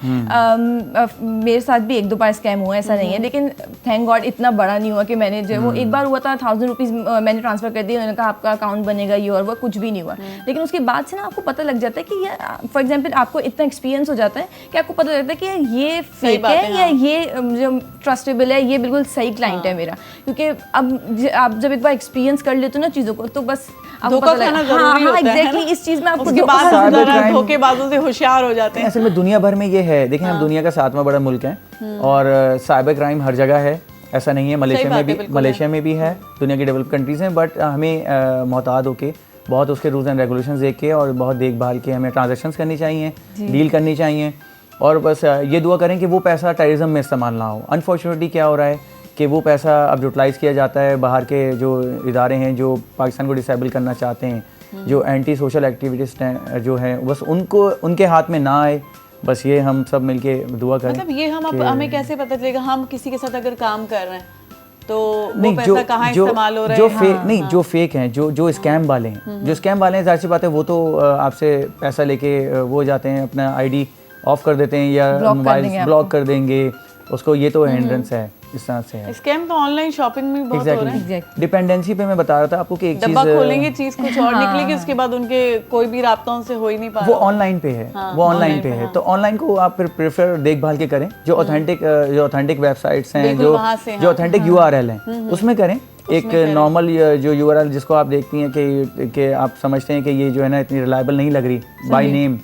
मेरे साथ भी 1-2 बार स्कैम हुआ, ऐसा नहीं है, लेकिन थैंक गॉड इतना बड़ा नहीं हुआ कि मैंने जो वो एक बार हुआ था 1,000 रुपीज़ मैंने ट्रांसफर कर दिए, उन्होंने कहा आपका अकाउंट बनेगा ये और वो, कुछ भी नहीं हुआ। लेकिन उसके बाद से ना आपको पता लग जाता है कि ये, फॉर एग्जाम्पल, आपको इतना एक्सपीरियंस हो जाता है कि आपको पता लगता है कि ये फेक है या ये जो ट्रस्टेबल है, ये बिल्कुल सही क्लाइंट है मेरा। क्योंकि अब आप जब एक बार एक्सपीरियंस कर लेते हो ना चीज़ों को, तो बस आपको पता लगता है। एग्जैक्टली, इस चीज़ में आपको धोखेबाजों से होशियार हो जाते हैं। असल में दुनिया भर में ये है, देखें हम दुनिया का 7वां बड़ा मुल्क है, और साइबर क्राइम हर जगह है, ऐसा नहीं है। मलेशिया में भी है, दुनिया की डेवलप कंट्रीज हैं, बट हमें मोहतात होके, बहुत उसके रूल्स एंड रेगुलेशंस देख के और बहुत देखभाल के हमें ट्रांजैक्शंस करनी चाहिए, डील करनी चाहिए, और बस ये दुआ करें कि वो पैसा टेररिज्म में इस्तेमाल ना हो। अनफॉर्चुनेटली क्या हो रहा है कि वो पैसा अब यूटिलाइज़ किया जाता है, बाहर के जो इदारे हैं जो पाकिस्तान को डिसेबल करना चाहते हैं, जो एंटी सोशल एक्टिविटीज़ जो हैं, बस उनके हाथ में ना आए। बस ये हम सब मिलके दुआ करें। मतलब ये हमें कैसे पता चलेगा, हम किसी के साथ अगर काम कर रहे हैं तो वो पैसा कहाँ इस्तेमाल हो रहा है? जो फेक हैं, जो स्कैम वाले हैं, ज़ाहिर सी बात है, वो तो आपसे पैसा लेके वो जाते हैं, अपना ID ऑफ कर देते हैं या Block कर मोबाइल देंगे ब्लॉक कर देंगे उसको, ये तो हिंड्रेंस है, इस तरह से है। स्कैम तो ऑनलाइन शॉपिंग में भी बहुत हो रहा है। डिपेंडेंसी पे मैं बता रहा था आपको कि एक डब्बा चीज़ खोलेंगे चीज कुछ और निकलेगी, उसके बाद उनके कोई भी राब्ता उनसे हो ही नहीं पा रहा। वो ऑनलाइन पे है, वो ऑनलाइन पे है, तो ऑनलाइन को आप फिर प्रेफर देखभाल के करें, जो ऑथेंटिक वेबसाइट्स हैं, जो ऑथेंटिक यूआरएल हैं उसमें करें। एक नॉर्मल जो यूआरएल जिसको आप देखती हैं कि आप समझते हैं कि ये जो है ना इतनी रिलायबल नहीं लग रही बाय नेम,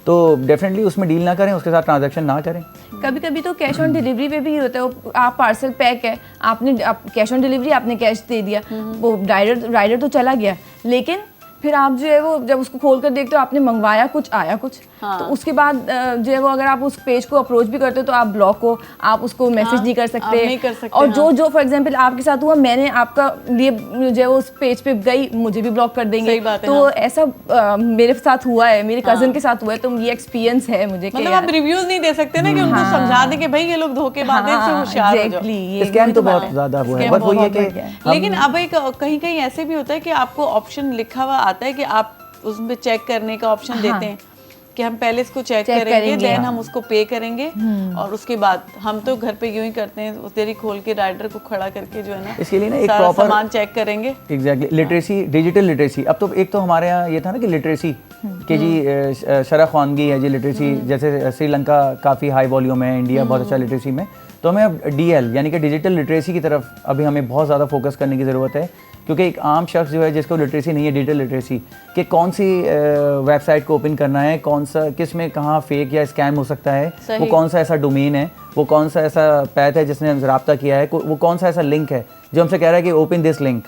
तो डेफिनेटली उसमें डील ना करें, उसके साथ ट्रांजैक्शन ना करें। कभी कभी तो कैश ऑन डिलीवरी पे भी होता है, आप पार्सल पैक है, आपने कैश ऑन डिलीवरी आपने कैश दे दिया, वो राइडर तो चला गया, लेकिन फिर आप जो है वो जब उसको खोल कर देखते हो आपने मंगवाया कुछ आया कुछ, तो उसके बाद जो है वो अगर आप उस पेज को अप्रोच भी करते हो तो आप ब्लॉक हो, आप उसको मैसेज नहीं कर सकते, और जो फॉर एग्जांपल आपके साथ हुआ, मैंने आपका लिए जो है वो उस पेज पे गई, मुझे भी ब्लॉक कर देंगे, तो ऐसा मेरे साथ हुआ है, मेरे कजन के साथ हुआ है, तो ये एक्सपीरियंस है मुझे। मतलब आप रिव्यूज नहीं दे सकते ना कि उनको समझा दें कि भाई ये लोग धोखेबाज हैं, इससे होशियार हो जाओ। स्कैम तो बहुत ज्यादा हुआ है, बस वही है कि लेकिन अब एक कहीं ऐसे भी होता है कि आपको ऑप्शन लिखा हुआ आता है कि आप उसमें चेक करने का ऑप्शन देते हैं कि हम पहले इसको चेक करेंगे, देन हम उसको पे करेंगे, और उसके बाद हम तो घर पे यूं ही करते हैं, उस देरी खोल के राइडर को खड़ा करके जो है ना इसके लिए ना एक सारा प्रॉपर सामान चेक करेंगे। Exactly digital literacy. अब तो एक तो हमारे यहाँ ये था ना कि लिटरेसी कि जी शरह ख्वानगी है जी लिटरेसी, जैसे श्रीलंका काफ़ी हाई वॉल्यूम है, इंडिया बहुत अच्छा लिटरेसी में, तो हमें अब DL यानी कि डिजिटल लिटरेसी की तरफ अभी हमें बहुत ज़्यादा फोकस करने की ज़रूरत है, क्योंकि एक आम शख्स जो है जिसको लिटरेसी नहीं है डिजिटल लिटरेसी कि कौन सी वेबसाइट को ओपन करना है, कौन सा किस में कहाँ फेक या स्कैम हो सकता है, वो कौन सा ऐसा डोमेन है, वो कौन सा ऐसा पैथ है जिसने हमसे रब्ता किया है, वो कौन सा ऐसा लिंक है जो हमसे कह रहा है कि ओपन दिस लिंक,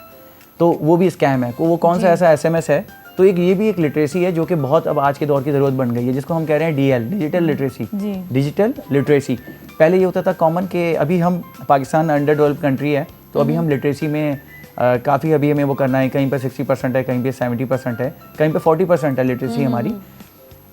तो वो भी स्कैम है, वो कौन सा ऐसा SMS है। तो ये भी एक लिटरेसी है जो कि बहुत अब आज के दौर की ज़रूरत बन गई है, जिसको हम कह रहे हैं DL digital literacy. Digital literacy पहले ये होता था कॉमन कि अभी हम पाकिस्तान अंडर डेवलप्ड कंट्री है, तो अभी हम लिटरेसी में काफ़ी अभी हमें वो करना है, कहीं पर 60% है, कहीं पे 70% है, कहीं पे 40% है लिटरेसी हमारी,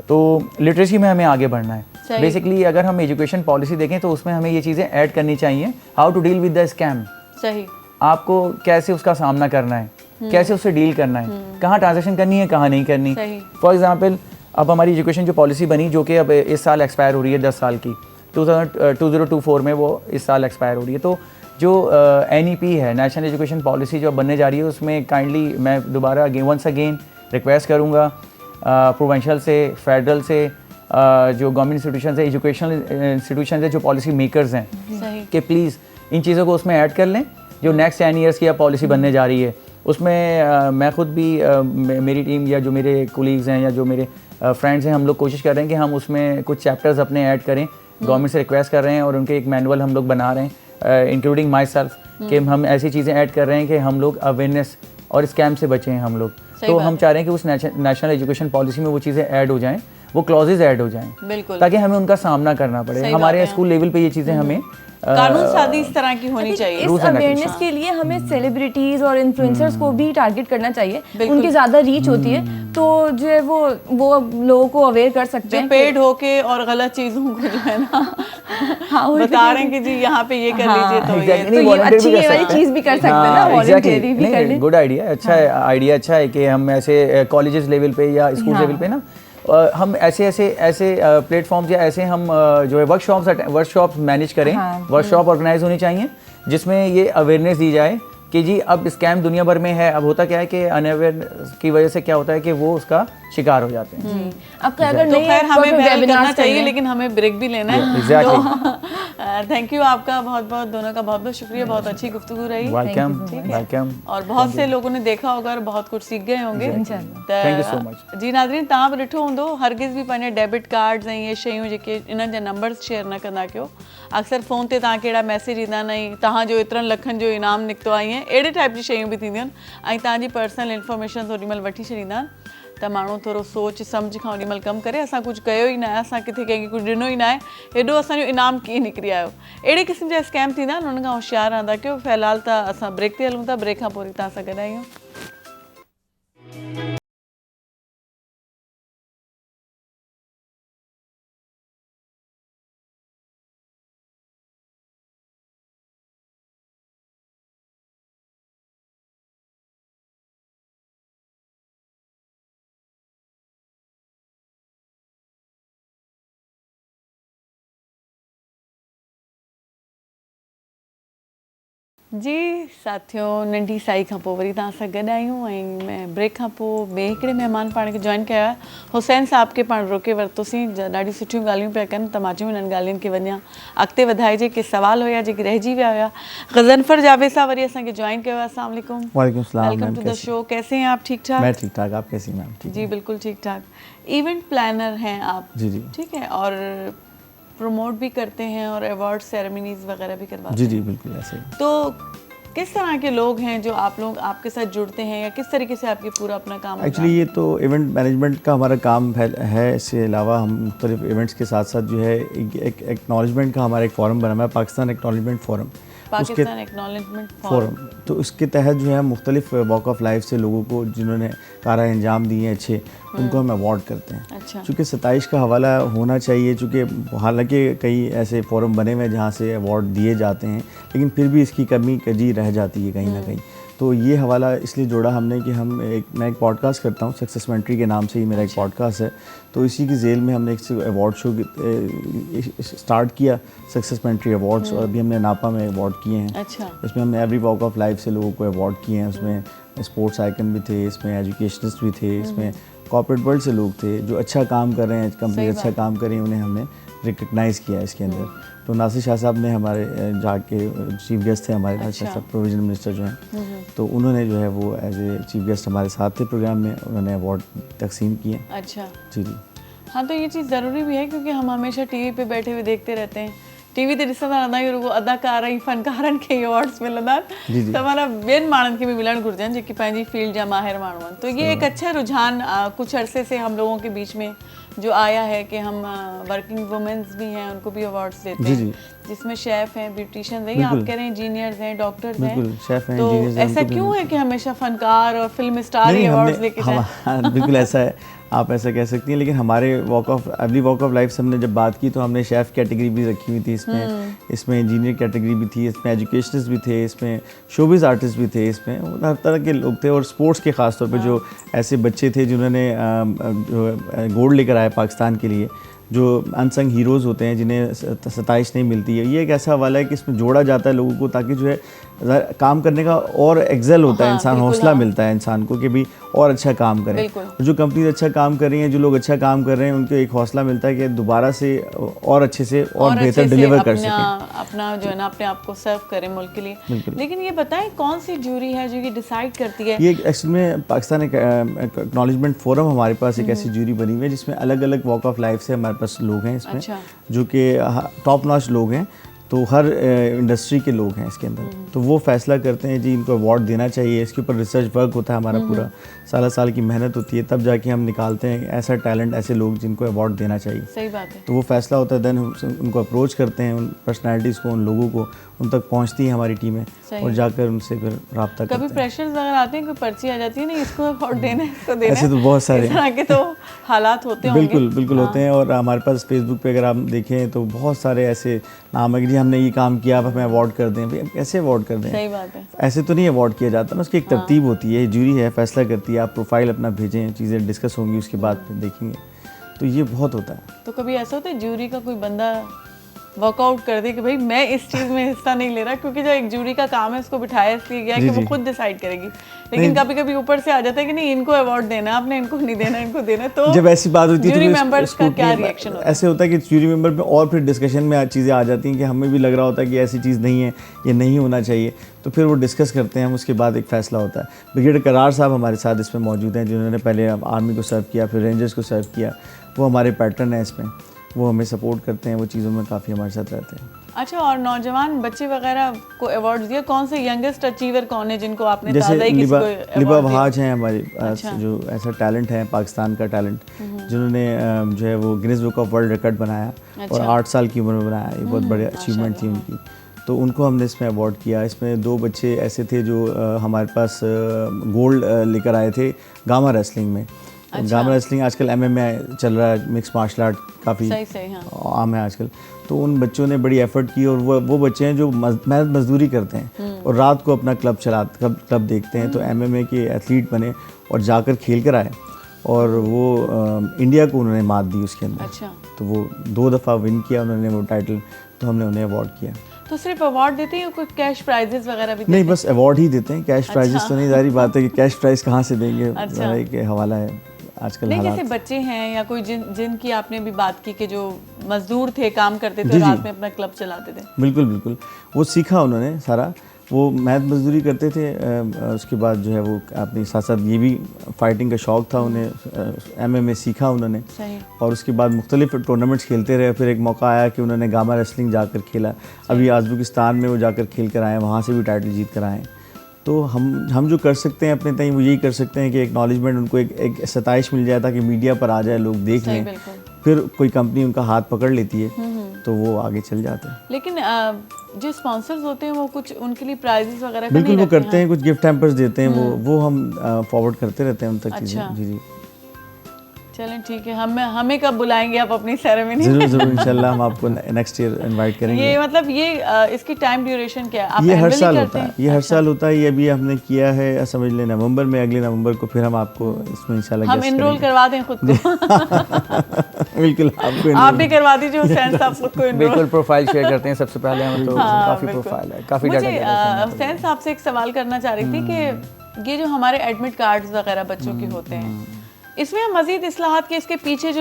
तो लिटरेसी में हमें आगे बढ़ना है। बेसिकली अगर हम एजुकेशन पॉलिसी देखें तो उसमें हमें ये चीज़ें ऐड करनी चाहिए, how to deal with the scam, सही, आपको कैसे उसका सामना करना है, कैसे उससे डील करना है, कहाँ ट्रांजैक्शन करनी है, कहाँ नहीं करनी। फॉर एग्जांपल अब हमारी एजुकेशन जो पॉलिसी बनी जो कि अब इस साल एक्सपायर हो रही है 10 साल की, 2024 में वो इस साल एक्सपायर हो रही है, तो जो NEP है नेशनल एजुकेशन पॉलिसी जो बनने जा रही है उसमें काइंडली मैं दोबारा वंस अगेन रिक्वेस्ट करूँगा प्रोविंशियल से, फेडरल से, जो गवर्नमेंट इंस्टीट्यूशन है, एजुकेशनल इंस्टीट्यूशन है, जो पॉलिसी मेकर्स हैं, कि प्लीज़ इन चीज़ों को उसमें ऐड कर लें जो नेक्स्ट 10 ईयर्स की पॉलिसी बनने जा रही है। उसमें मैं खुद भी मेरी टीम या जो मेरे कोलीग्स हैं या जो मेरे फ्रेंड्स हैं, हम लोग कोशिश कर रहे हैं कि हम उसमें कुछ चैप्टर्स अपने ऐड करें, गवर्नमेंट से रिक्वेस्ट कर रहे हैं और उनके एक मैनुअल हम लोग बना रहे हैं, इंक्लूडिंग माई सेल्फ, कि हम ऐसी चीज़ें ऐड कर रहे हैं कि हम लोग अवेयरनेस और स्कैम से बचें हम लोग। तो हम चाह रहे हैं कि उस नेशनल एजुकेशन पॉलिसी में वो चीज़ें ऐड हो जाएं, वो क्लॉजेज ऐड हो जाएं, ताकि हमें उनका सामना करना पड़े। हमारे स्कूल लेवल पे ये चीज़ें हमें कानून साजी इस तरह की होनी चाहिए। इस अवेयरनेस के लिए हमें सेलिब्रिटीज और इन्फ्लुएंसर्स को भी टारगेट करना चाहिए, उनकी ज़्यादा रीच होती है, तो जो है वो लोगों को अवेयर कर सकते हैं, जो पेड होके और गलत चीज़ों को जो है ना बता रहे हैं कि जी यहाँ पे ये कर लीजिए, तो ये अच्छी वाली चीज़ भी कर सकते हैं ना, वॉलंटियरी भी कर लें। गुड आइडिया, अच्छा है आइडिया, अच्छा है कि हम ऐसे कॉलेजेस लेवल पे या स्कूल लेवल पे ना हम ऐसे प्लेटफॉर्म्स या ऐसे हम जो है वर्कशॉप्स मैनेज करें, वर्कशॉप ऑर्गेनाइज होनी चाहिए जिसमें ये अवेयरनेस दी जाए कि जी अब स्कैम दुनिया भर में है। अब होता क्या है कि अनअवेयर की वजह से क्या होता है कि वो उसका शिकार हो जाते हैं। अब तो अगर नहीं है हमें वेल करना चाहिए, लेकिन हमें ब्रेक भी लेना है। थैंक यू आपका बहुत बहुत, दोनों का बहुत बहुत शुक्रिया, बहुत अच्छी गुफ्तगू रही। वेलकम। और बहुत से लोगों ने देखा होगा और बहुत कुछ सीख गए होंगे। थैंक यू सो मच जी नाज़रीन, तव्हां बि ॾिठो हूंदो हरगिज़ बि पंहिंजे डेबिट कार्ड्स ऐं इहे शयूं जेके इन्हनि जा नंबर्स शेयर न कंदा कयो। अक्सर फ़ोन ते तव्हांखे अहिड़ा मैसेज ईंदा आहिनि, तव्हांजो एतिरनि लखनि जो इनाम निकितो आहे, ईअं अहिड़े टाइप जी शयूं बि थींदियूं आहिनि, ऐं तव्हांजी पर्सनल इंफॉर्मेशन ओॾीमहिल वठी छॾींदा आहिनि, त माण्हू थोरो सोच सम्झ खां ओॾीमहिल कमु करे, असां कुझु कयो ई न आहे, असां किथे कंहिंखे कुझु ॾिनो ई न आहे, हेॾो असांजो इनाम कीअं निकिरी आयो, अहिड़े क़िस्म जा स्कैम थींदा आहिनि, उन्हनि खां होशियारु रहंदा कयो। फ़िलहालु त असां ब्रेक ते हलूं था, ब्रेक खां पोइ वरी तव्हां सां गॾु आहियूं। जी साथियों, नंढी साई खां पोइ वरी तव्हां सां गॾु आहियूं ऐं मैं ब्रेक खां पोइ ॿिए हिकिड़े महिमान पाण खे जॉइन कया हुसैन साहब खे पाण रोके वरितोसीं। ॾाढी सुठियूं ॻाल्हियूं पिया कनि त मां चयूं हिननि ॻाल्हियुनि खे वञा अॻिते वधाइजे। के सवाल हुया जेके रहिजी विया हुया। ग़ज़नफ़र जावेद साहब वरी असांखे जॉइन कयो। अस्सलाम वालेकुम। वालेकुम सलाम। Welcome to the show. कैसे हैं आप? ठीक ठाक? मैं ठीक ठाक, आप कैसी हैं मैम? जी बिल्कुल ठीक ठाक। इवेंट प्लानर हैं आप? जी जी ठीक है, और प्रमोट भी करते हैं और अवार्ड सेरेमनीज वगैरह भी करवाते जी हैं। जी बिल्कुल ऐसे ही। तो किस तरह के लोग हैं जो आप लोग आपके साथ जुड़ते हैं, या किस तरीके से आपकी पूरा अपना काम? एक्चुअली ये तो इवेंट मैनेजमेंट का हमारा काम है। इसके अलावा हम मुख्तलिफ इवेंट्स के साथ साथ जो है एक एक्नॉलेजमेंट का हमारा एक फ़ोरम बना हुआ है, Pakistan acknowledgement forum. Pakistan acknowledgement forum, तो उसके तहत जो है हम मुख्तलिफ वॉक ऑफ लाइफ से लोगों को जिन्होंने कार अंजाम दिए हैं अच्छे, उनको हम अवार्ड करते हैं। अच्छा। चूँकि 27 का हवाला होना चाहिए, चूँकि हालांकि कई ऐसे फ़ोरम बने हुए हैं जहाँ से अवार्ड दिए जाते हैं, लेकिन फिर भी इसकी कमी कजी रह जाती है कहीं ना कहीं। तो ये हवाला इसलिए जोड़ा हमने कि मैं एक पॉडकास्ट करता हूँ, सक्सेस मेंटरी के नाम से ही मेरा एक पॉडकास्ट है। तो इसी की जेल में हमने एक अवार्ड शो स्टार्ट किया, सक्सेस मेंटरी अवार्ड्स, और अभी हमने नापा में अवार्ड किए हैं। अच्छा। इसमें हमने एवरी वॉक ऑफ लाइफ से लोगों को अवार्ड किए हैं। उसमें स्पोर्ट्स आइकन भी थे, इसमें एजुकेशनिस्ट भी थे, इसमें कॉर्पोरेट वर्ल्ड से लोग थे जो अच्छा काम कर रहे हैं, कंपनी अच्छा काम कर रही है, उन्हें हमने रिकग्नाइज़ किया इसके अंदर। तो नासिर शाह साहब ने हमारे जाके चीफ गेस्ट थे हमारे, नासिर शाह साहब प्रोविजनल मिनिस्टर जो हैं, तो उन्होंने जो है वो एज ए चीफ गेस्ट हमारे साथ थे प्रोग्राम में, उन्होंने अवार्ड तकसीम किए। अच्छा जी जी हाँ, तो ये चीज़ ज़रूरी भी है क्योंकि हम हमेशा टीवी पे बैठे हुए देखते रहते हैं। टीवी ते ॾिसंदा रहंदा आहियूं रुॻो अदाकार ऐं फ़नकारनि खे अवार्ड्स मिलंदा आहिनि, त माना ॿियनि माण्हुनि खे बि मिलणु घुरिजनि जेके पंहिंजी फील्ड जा माहिर माण्हू आहिनि। तो ये एक अच्छा रुझान कुछ अरसे से हम लोगों के बीच में जो आया है कि हम वर्किंग वुमेन्स भी हैं, उनको भी अवार्ड्स देते हैं, जिसमें शेफ़ हैं, ब्यूटिशियन हैं, आप कह रहे हैं इंजीनियर्स हैं, डॉक्टर्स हैं। तो ऐसा क्यों है कि हमेशा फनकार और फिल्म स्टार ही अवार्ड्स लेके जाएं? बिल्कुल ऐसा है, आप ऐसा कह सकती हैं। लेकिन हमारे एवरी वॉक ऑफ लाइफ से हमने जब बात की तो हमने शेफ़ कैटेगरी भी रखी हुई थी इसमें इंजीनियर कैटेगरी भी थी, इसमें एजुकेशनिस्ट भी थे, इसमें शोबिज़ आर्टिस्ट भी थे, इसमें हर तरह के लोग थे। और स्पोर्ट्स के ख़ास तौर पे जो ऐसे बच्चे थे जिन्होंने गोल्ड लेकर आए पाकिस्तान के लिए, जो अनसंग हीरोज़ होते हैं जिन्हें 27 नहीं मिलती है, ये एक ऐसा हवाला है कि इसमें जोड़ा जाता है लोगों को ताकि जो है काम करने का और एक्सेल होता है, इंसान हौसला मिलता है इंसान को कि भी और अच्छा काम करें। जो कंपनी अच्छा काम कर रही हैं, जो लोग अच्छा काम कर रहे हैं, उनको एक हौसला मिलता है कि दोबारा से और अच्छे से और बेहतर डिलीवर कर सकें, अपना जो है ना अपने आप को सर्व करें मुल्क के लिए। लेकिन ये बताएं कौन सी जूरी है जो ये डिसाइड करती है? ये एक्चुअल में पाकिस्तान एक्नॉलेजमेंट फोरम हमारे पास एक ऐसी जूरी बनी हुई है जिसमें अलग अलग वॉक ऑफ लाइफ से हमारे पास लोग हैं इसमें, जो कि टॉप नॉच लोग हैं। तो हर इंडस्ट्री के लोग हैं इसके अंदर, तो वो फैसला करते हैं जी इनको अवार्ड देना चाहिए। इसके ऊपर रिसर्च वर्क होता है हमारा, पूरा साल की मेहनत होती है, तब जाके हम निकालते हैं ऐसा टैलेंट, ऐसे लोग जिनको अवार्ड देना चाहिए। सही बात है। तो वो फैसला होता है, देन उनको अप्रोच करते हैं, उन पर्सनैलिटीज़ को, उन लोगों को, उन तक पहुंचती है हमारी टीमें और जाकर उनसे फिर रब्ता करते हैं। कभी प्रेशर्स वगैरह आते हैं, कोई पर्ची आ जाती है नहीं इसको अवार्ड देना है, इसको देना है? ऐसे तो बहुत सारे इस तरह के तो हालात होते होंगे। बिल्कुल होते हैं। और हमारे पास फेसबुक पे अगर आप देखें तो बहुत सारे ऐसे नाम है कि जी हमने ये काम किया, आप हमें अवार्ड कर दें। भाई कैसे अवार्ड कर दें? सही बात है। ऐसे तो नहीं अवार्ड किया जाता ना, उसकी एक तरतीब होती है, जूरी है, फैसला करती है, आप प्रोफाइल अपना भेजें, चीज़ें डिस्कस होंगी, उसके बाद फिर देखेंगे। तो ये बहुत होता है। तो कभी ऐसा होता है जूरी का कोई बंदा वर्कआउट कर दे कि भाई मैं इस चीज़ में हिस्सा नहीं ले रहा, क्योंकि जो एक जूरी का काम है उसको बिठाया इसलिए गया कि वो खुद डिसाइड करेगी, लेकिन कभी कभी ऊपर से आ जाता है कि नहीं इनको अवार्ड देना, आपने इनको नहीं देना, इनको देना। तो जब ऐसी बात होती है जूरी मेंबर्स का क्या रिएक्शन होता है? ऐसे होता है कि जूरी मेंबर में और फिर डिस्कशन में चीज़ें आ जाती हैं कि हमें भी लग रहा होता है कि ऐसी चीज़ नहीं है, ये नहीं होना चाहिए, तो फिर वो डिस्कस करते हैं हम, उसके बाद एक फ़ैसला होता है। ब्रिगेडियर करार साहब हमारे साथ इसमें मौजूद हैं, जिन्होंने पहले आर्मी को सर्व किया, फिर रेंजर्स को सर्व किया, वो हमारे पैटर्न हैं इसमें, वो हमें सपोर्ट करते हैं, वो चीज़ों में काफ़ी हमारे साथ रहते हैं। अच्छा, और नौजवान बच्चे वगैरह को अवार्ड दिया, कौन से यंगेस्ट अचीवर कौन है जिनको आपने जैसे लिबा बहाज हैं हमारे अच्छा। जो ऐसा टैलेंट है, पाकिस्तान का टैलेंट, जिन्होंने जो है वो Guinness book of world record बनाया और 8 साल की उम्र में बनाया, ये बहुत बड़ी अचीवमेंट थी उनकी। तो उनको हमने इसमें अवार्ड किया। इसमें 2 बच्चे ऐसे थे जो हमारे पास गोल्ड लेकर आए थे गामा रेसलिंग में। गामा रेसलिंग आजकल MMA चल रहा है, मिक्स मार्शल आर्ट काफ़ी आम है आजकल। तो उन बच्चों ने बड़ी एफर्ट की, और वो बच्चे हैं जो मेहनत मजदूरी करते हैं और रात को अपना क्लब देखते हैं। तो MMA के एथलीट बने और जाकर खेल कर आए, और वो इंडिया को उन्होंने मात दी उसके अंदर। अच्छा। तो वो 2 दफ़ा विन किया उन्होंने वो टाइटल, तो हमने उन्हें अवार्ड किया। तो सिर्फ अवार्ड देते हैं या कोई कैश प्राइजेस वगैरह भी देते नहीं, हैं? बस अवार्ड ही देते हैं, कैश प्राइजेस तो नहीं। जारी बात है कि कैश प्राइज कहाँ से देंगे, अच्छा। एक हवाला है आजकल नहीं, हालात। जैसे बच्चे हैं या कोई जिनकी आपने भी बात की कि जो मजदूर थे, काम करते थे, जी, जी। रात में अपना क्लब चलाते थे। बिल्कुल बिल्कुल, वो सीखा उन्होंने सारा। वो मेहनत मजदूरी करते थे, उसके बाद जो है वो अपने साथ साथ ये भी फाइटिंग का शौक़ था उन्हें, MMA सीखा उन्होंने। सही। और उसके बाद मुख्तलिफ टूर्नामेंट्स खेलते रहे। फिर एक मौका आया कि उन्होंने गामा रेसलिंग जाकर खेला। अभी आज़्बेकिस्तान में वो जाकर खेल कर आए, वहाँ से भी टाइटल जीत कर आए। तो हम जो कर सकते हैं अपने तय वो यही कर सकते हैं कि एक्नॉलेजमेंट, उनको एक सताइश मिल जाए ताकि मीडिया पर आ जाए, लोग देख लें। फिर कोई कंपनी उनका हाथ पकड़ लेती है तो वो आगे चल जाते हैं। लेकिन जो स्पॉन्सर्स होते हैं वो कुछ उनके लिए प्राइजेस वगैरह का बिल्कुल नहीं वो करते हैं, कुछ गिफ्ट हैम्पर्स देते हैं, वो हम फॉरवर्ड करते रहते हैं उन तक चीज़ें। अच्छा। जी जी, चलें ठीक है। हमें कब बुलाएंगे आप अपनी सेरेमनी? ज़रूर ज़रूर, इंशाल्लाह हम आपको नेक्स्ट ईयर इनवाइट करेंगे। ये मतलब ये इसकी टाइम ड्यूरेशन क्या है? आप ये हर annually साल करते होता है, हैं? ये हर साल होता है। ये अभी हमने किया है, समझ लें नवंबर में, अगले नवंबर को फिर हम आपको इसमें इंशाल्लाह हम इनरोल करवा दें खुद को। बिल्कुल, आपको आप भी करवा दीजिए हुसैन साहब खुद को इनरोल। बिल्कुल, प्रोफाइल शेयर करते हैं सबसे पहले हम तो। हाँ, काफ़ी बिल्कुल। प्रोफाइल है, काफ़ी मुझे डाटा। हुसैन साहब से एक सवाल करना चाह रही थी कि ये जो हमारे एडमिट कार्ड्स वगैरह बच्चों के होते हैं, इसमें हम मज़ीद इस्लाहात के इसके पीछे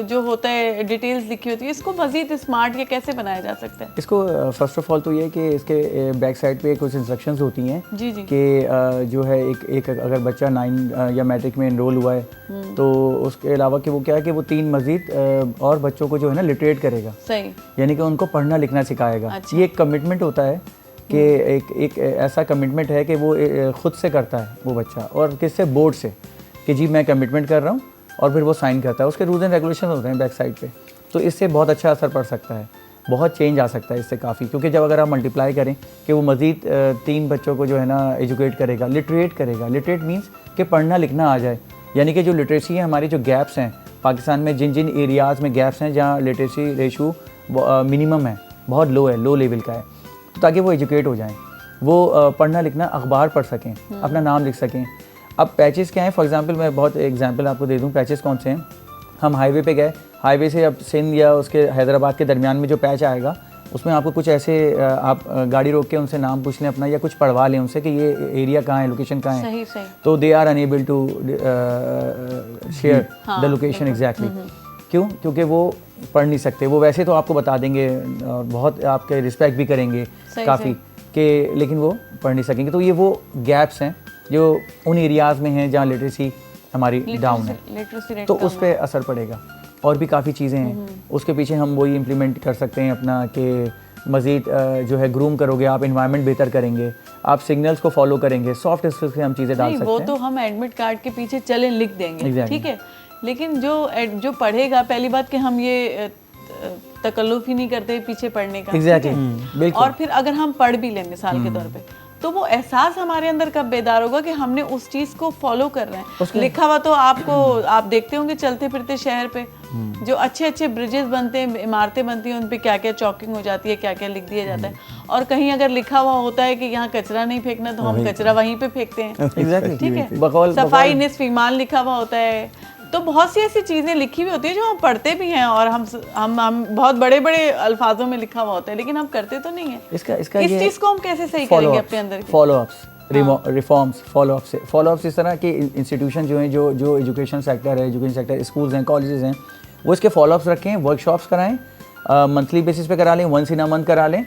जो होता है डिटेल्स लिखी होती है, इसको मज़ीद स्मार्ट या कैसे बनाया जा सकता है? इसको फर्स्ट ऑफ ऑल तो ये कि इसके बैक साइड पे कुछ इंस्ट्रक्शंस होती हैं जी जी कि जो है एक अगर बच्चा 9 या मैट्रिक में इनरोल हुआ है तो उसके अलावा कि वो क्या है कि वो 3 मज़ीद और बच्चों को जो है ना लिटरेट करेगा। सही। यानी कि उनको पढ़ना लिखना सिखाएगा। अच्छा। ये एक कमिटमेंट होता है कि एक ऐसा कमिटमेंट है कि वो खुद से करता है वो बच्चा, और किससे, बोर्ड से, कि जी मैं कमिटमेंट कर रहा हूँ, और फिर वो साइन करता है। उसके रूल्स एंड रेगुलेशन होते हैं बैक साइड पे। तो इससे बहुत अच्छा असर पड़ सकता है, बहुत चेंज आ सकता है इससे काफ़ी। क्योंकि जब अगर आप मल्टीप्लाई करें कि वो मज़ीद 3 बच्चों को जो है ना एजुकेट करेगा, लिटरेट करेगा। लिटरेट मीन्स कि पढ़ना लिखना आ जाए। यानी कि जो लिटरेसी है, हमारी जो गैप्स हैं पाकिस्तान में, जिन जिन एरियाज़ में गैप्स हैं जहाँ लिटरेसी रेशो मिनिमम है, बहुत लो है, लो लेवल का है, तो ताकि वो एजुकेट हो जाएँ, वो पढ़ना लिखना, अखबार पढ़ सकें, अपना नाम लिख सकें। अब पैचेस क्या हैं, फॉर एग्जांपल मैं बहुत एग्जांपल आपको दे दूं, पैचेस कौन से हैं। हम हाईवे पे गए, हाईवे से अब सिंध या उसके हैदराबाद के दरमियान में जो पैच आएगा, उसमें आपको कुछ ऐसे आप गाड़ी रोक के उनसे नाम पूछ लें अपना, या कुछ पढ़वा लें उनसे कि ये एरिया कहाँ है, लोकेशन कहाँ है। सही सही। तो they are unable to share the location exactly. क्यों? क्योंकि वो पढ़ नहीं सकते। वो वैसे तो आपको बता देंगे और बहुत आपके रिस्पेक्ट भी करेंगे काफ़ी, कि लेकिन वो पढ़ नहीं सकेंगे। तो ये वो गैप्स हैं जो उन एरियाज़ में हैं जहाँ लिटरेसी हमारी डाउन है, तो उस पर असर पड़ेगा। और भी काफ़ी चीज़ें हैं उसके पीछे, हम वही इम्प्लीमेंट कर सकते हैं अपना, कि मज़ीद जो है ग्रूम करोगे आप, इन्वायरमेंट बेहतर करेंगे, आप सिग्नल्स को फॉलो करेंगे, सॉफ्ट स्किल्स से हम चीज़ें डाल सकते हैं। वो तो हम एडमिट कार्ड के पीछे चले लिख देंगे, exactly. ठीक है। लेकिन जो पढ़ेगा, पहली बात कि हम ये तकल्लुफ़ ही नहीं करते पीछे पढ़ने का, बिल्कुल। और फिर अगर हम पढ़ भी लें मिसाल के तौर पे, तो वो एहसास हमारे अंदर कब बेदार होगा कि हमने उस चीज़ को फॉलो कर रहे हैं। लिखा हुआ तो आप देखते होंगे चलते फिरते शहर पे जो अच्छे अच्छे ब्रिजेस बनते हैं, इमारतें बनती हैं, उन पे क्या क्या चॉकिंग हो जाती है, क्या क्या लिख दिया जाता है। और कहीं अगर लिखा हुआ होता है कि यहाँ कचरा नहीं फेंकना, तो हम कचरा वहीं पे फेंकते हैं, ठीक है। सफाई निस्फ ईमान लिखा हुआ होता है। तो बहुत सी ऐसी चीज़ें लिखी हुई होती है जो हम पढ़ते भी हैं, और हम बहुत बड़े बड़े अल्फाजों में लिखा हुआ होता है, लेकिन हम करते तो नहीं है। इस चीज़ को हम कैसे सही करेंगे अपने अंदर? फॉलोअप्स, रिफॉर्म्स, फॉलोअप्स इस तरह के इंस्टीट्यूशन जो हैं, जो एजुकेशन सेक्टर है, एजुकेशन सेक्टर, स्कूल्स हैं, कॉलेजेस हैं, वो इसके फॉलोअप्स रखें, वर्कशॉप्स कराएं, मंथली बेसिस पे करा लें, वंस इन अ मंथ करा लें।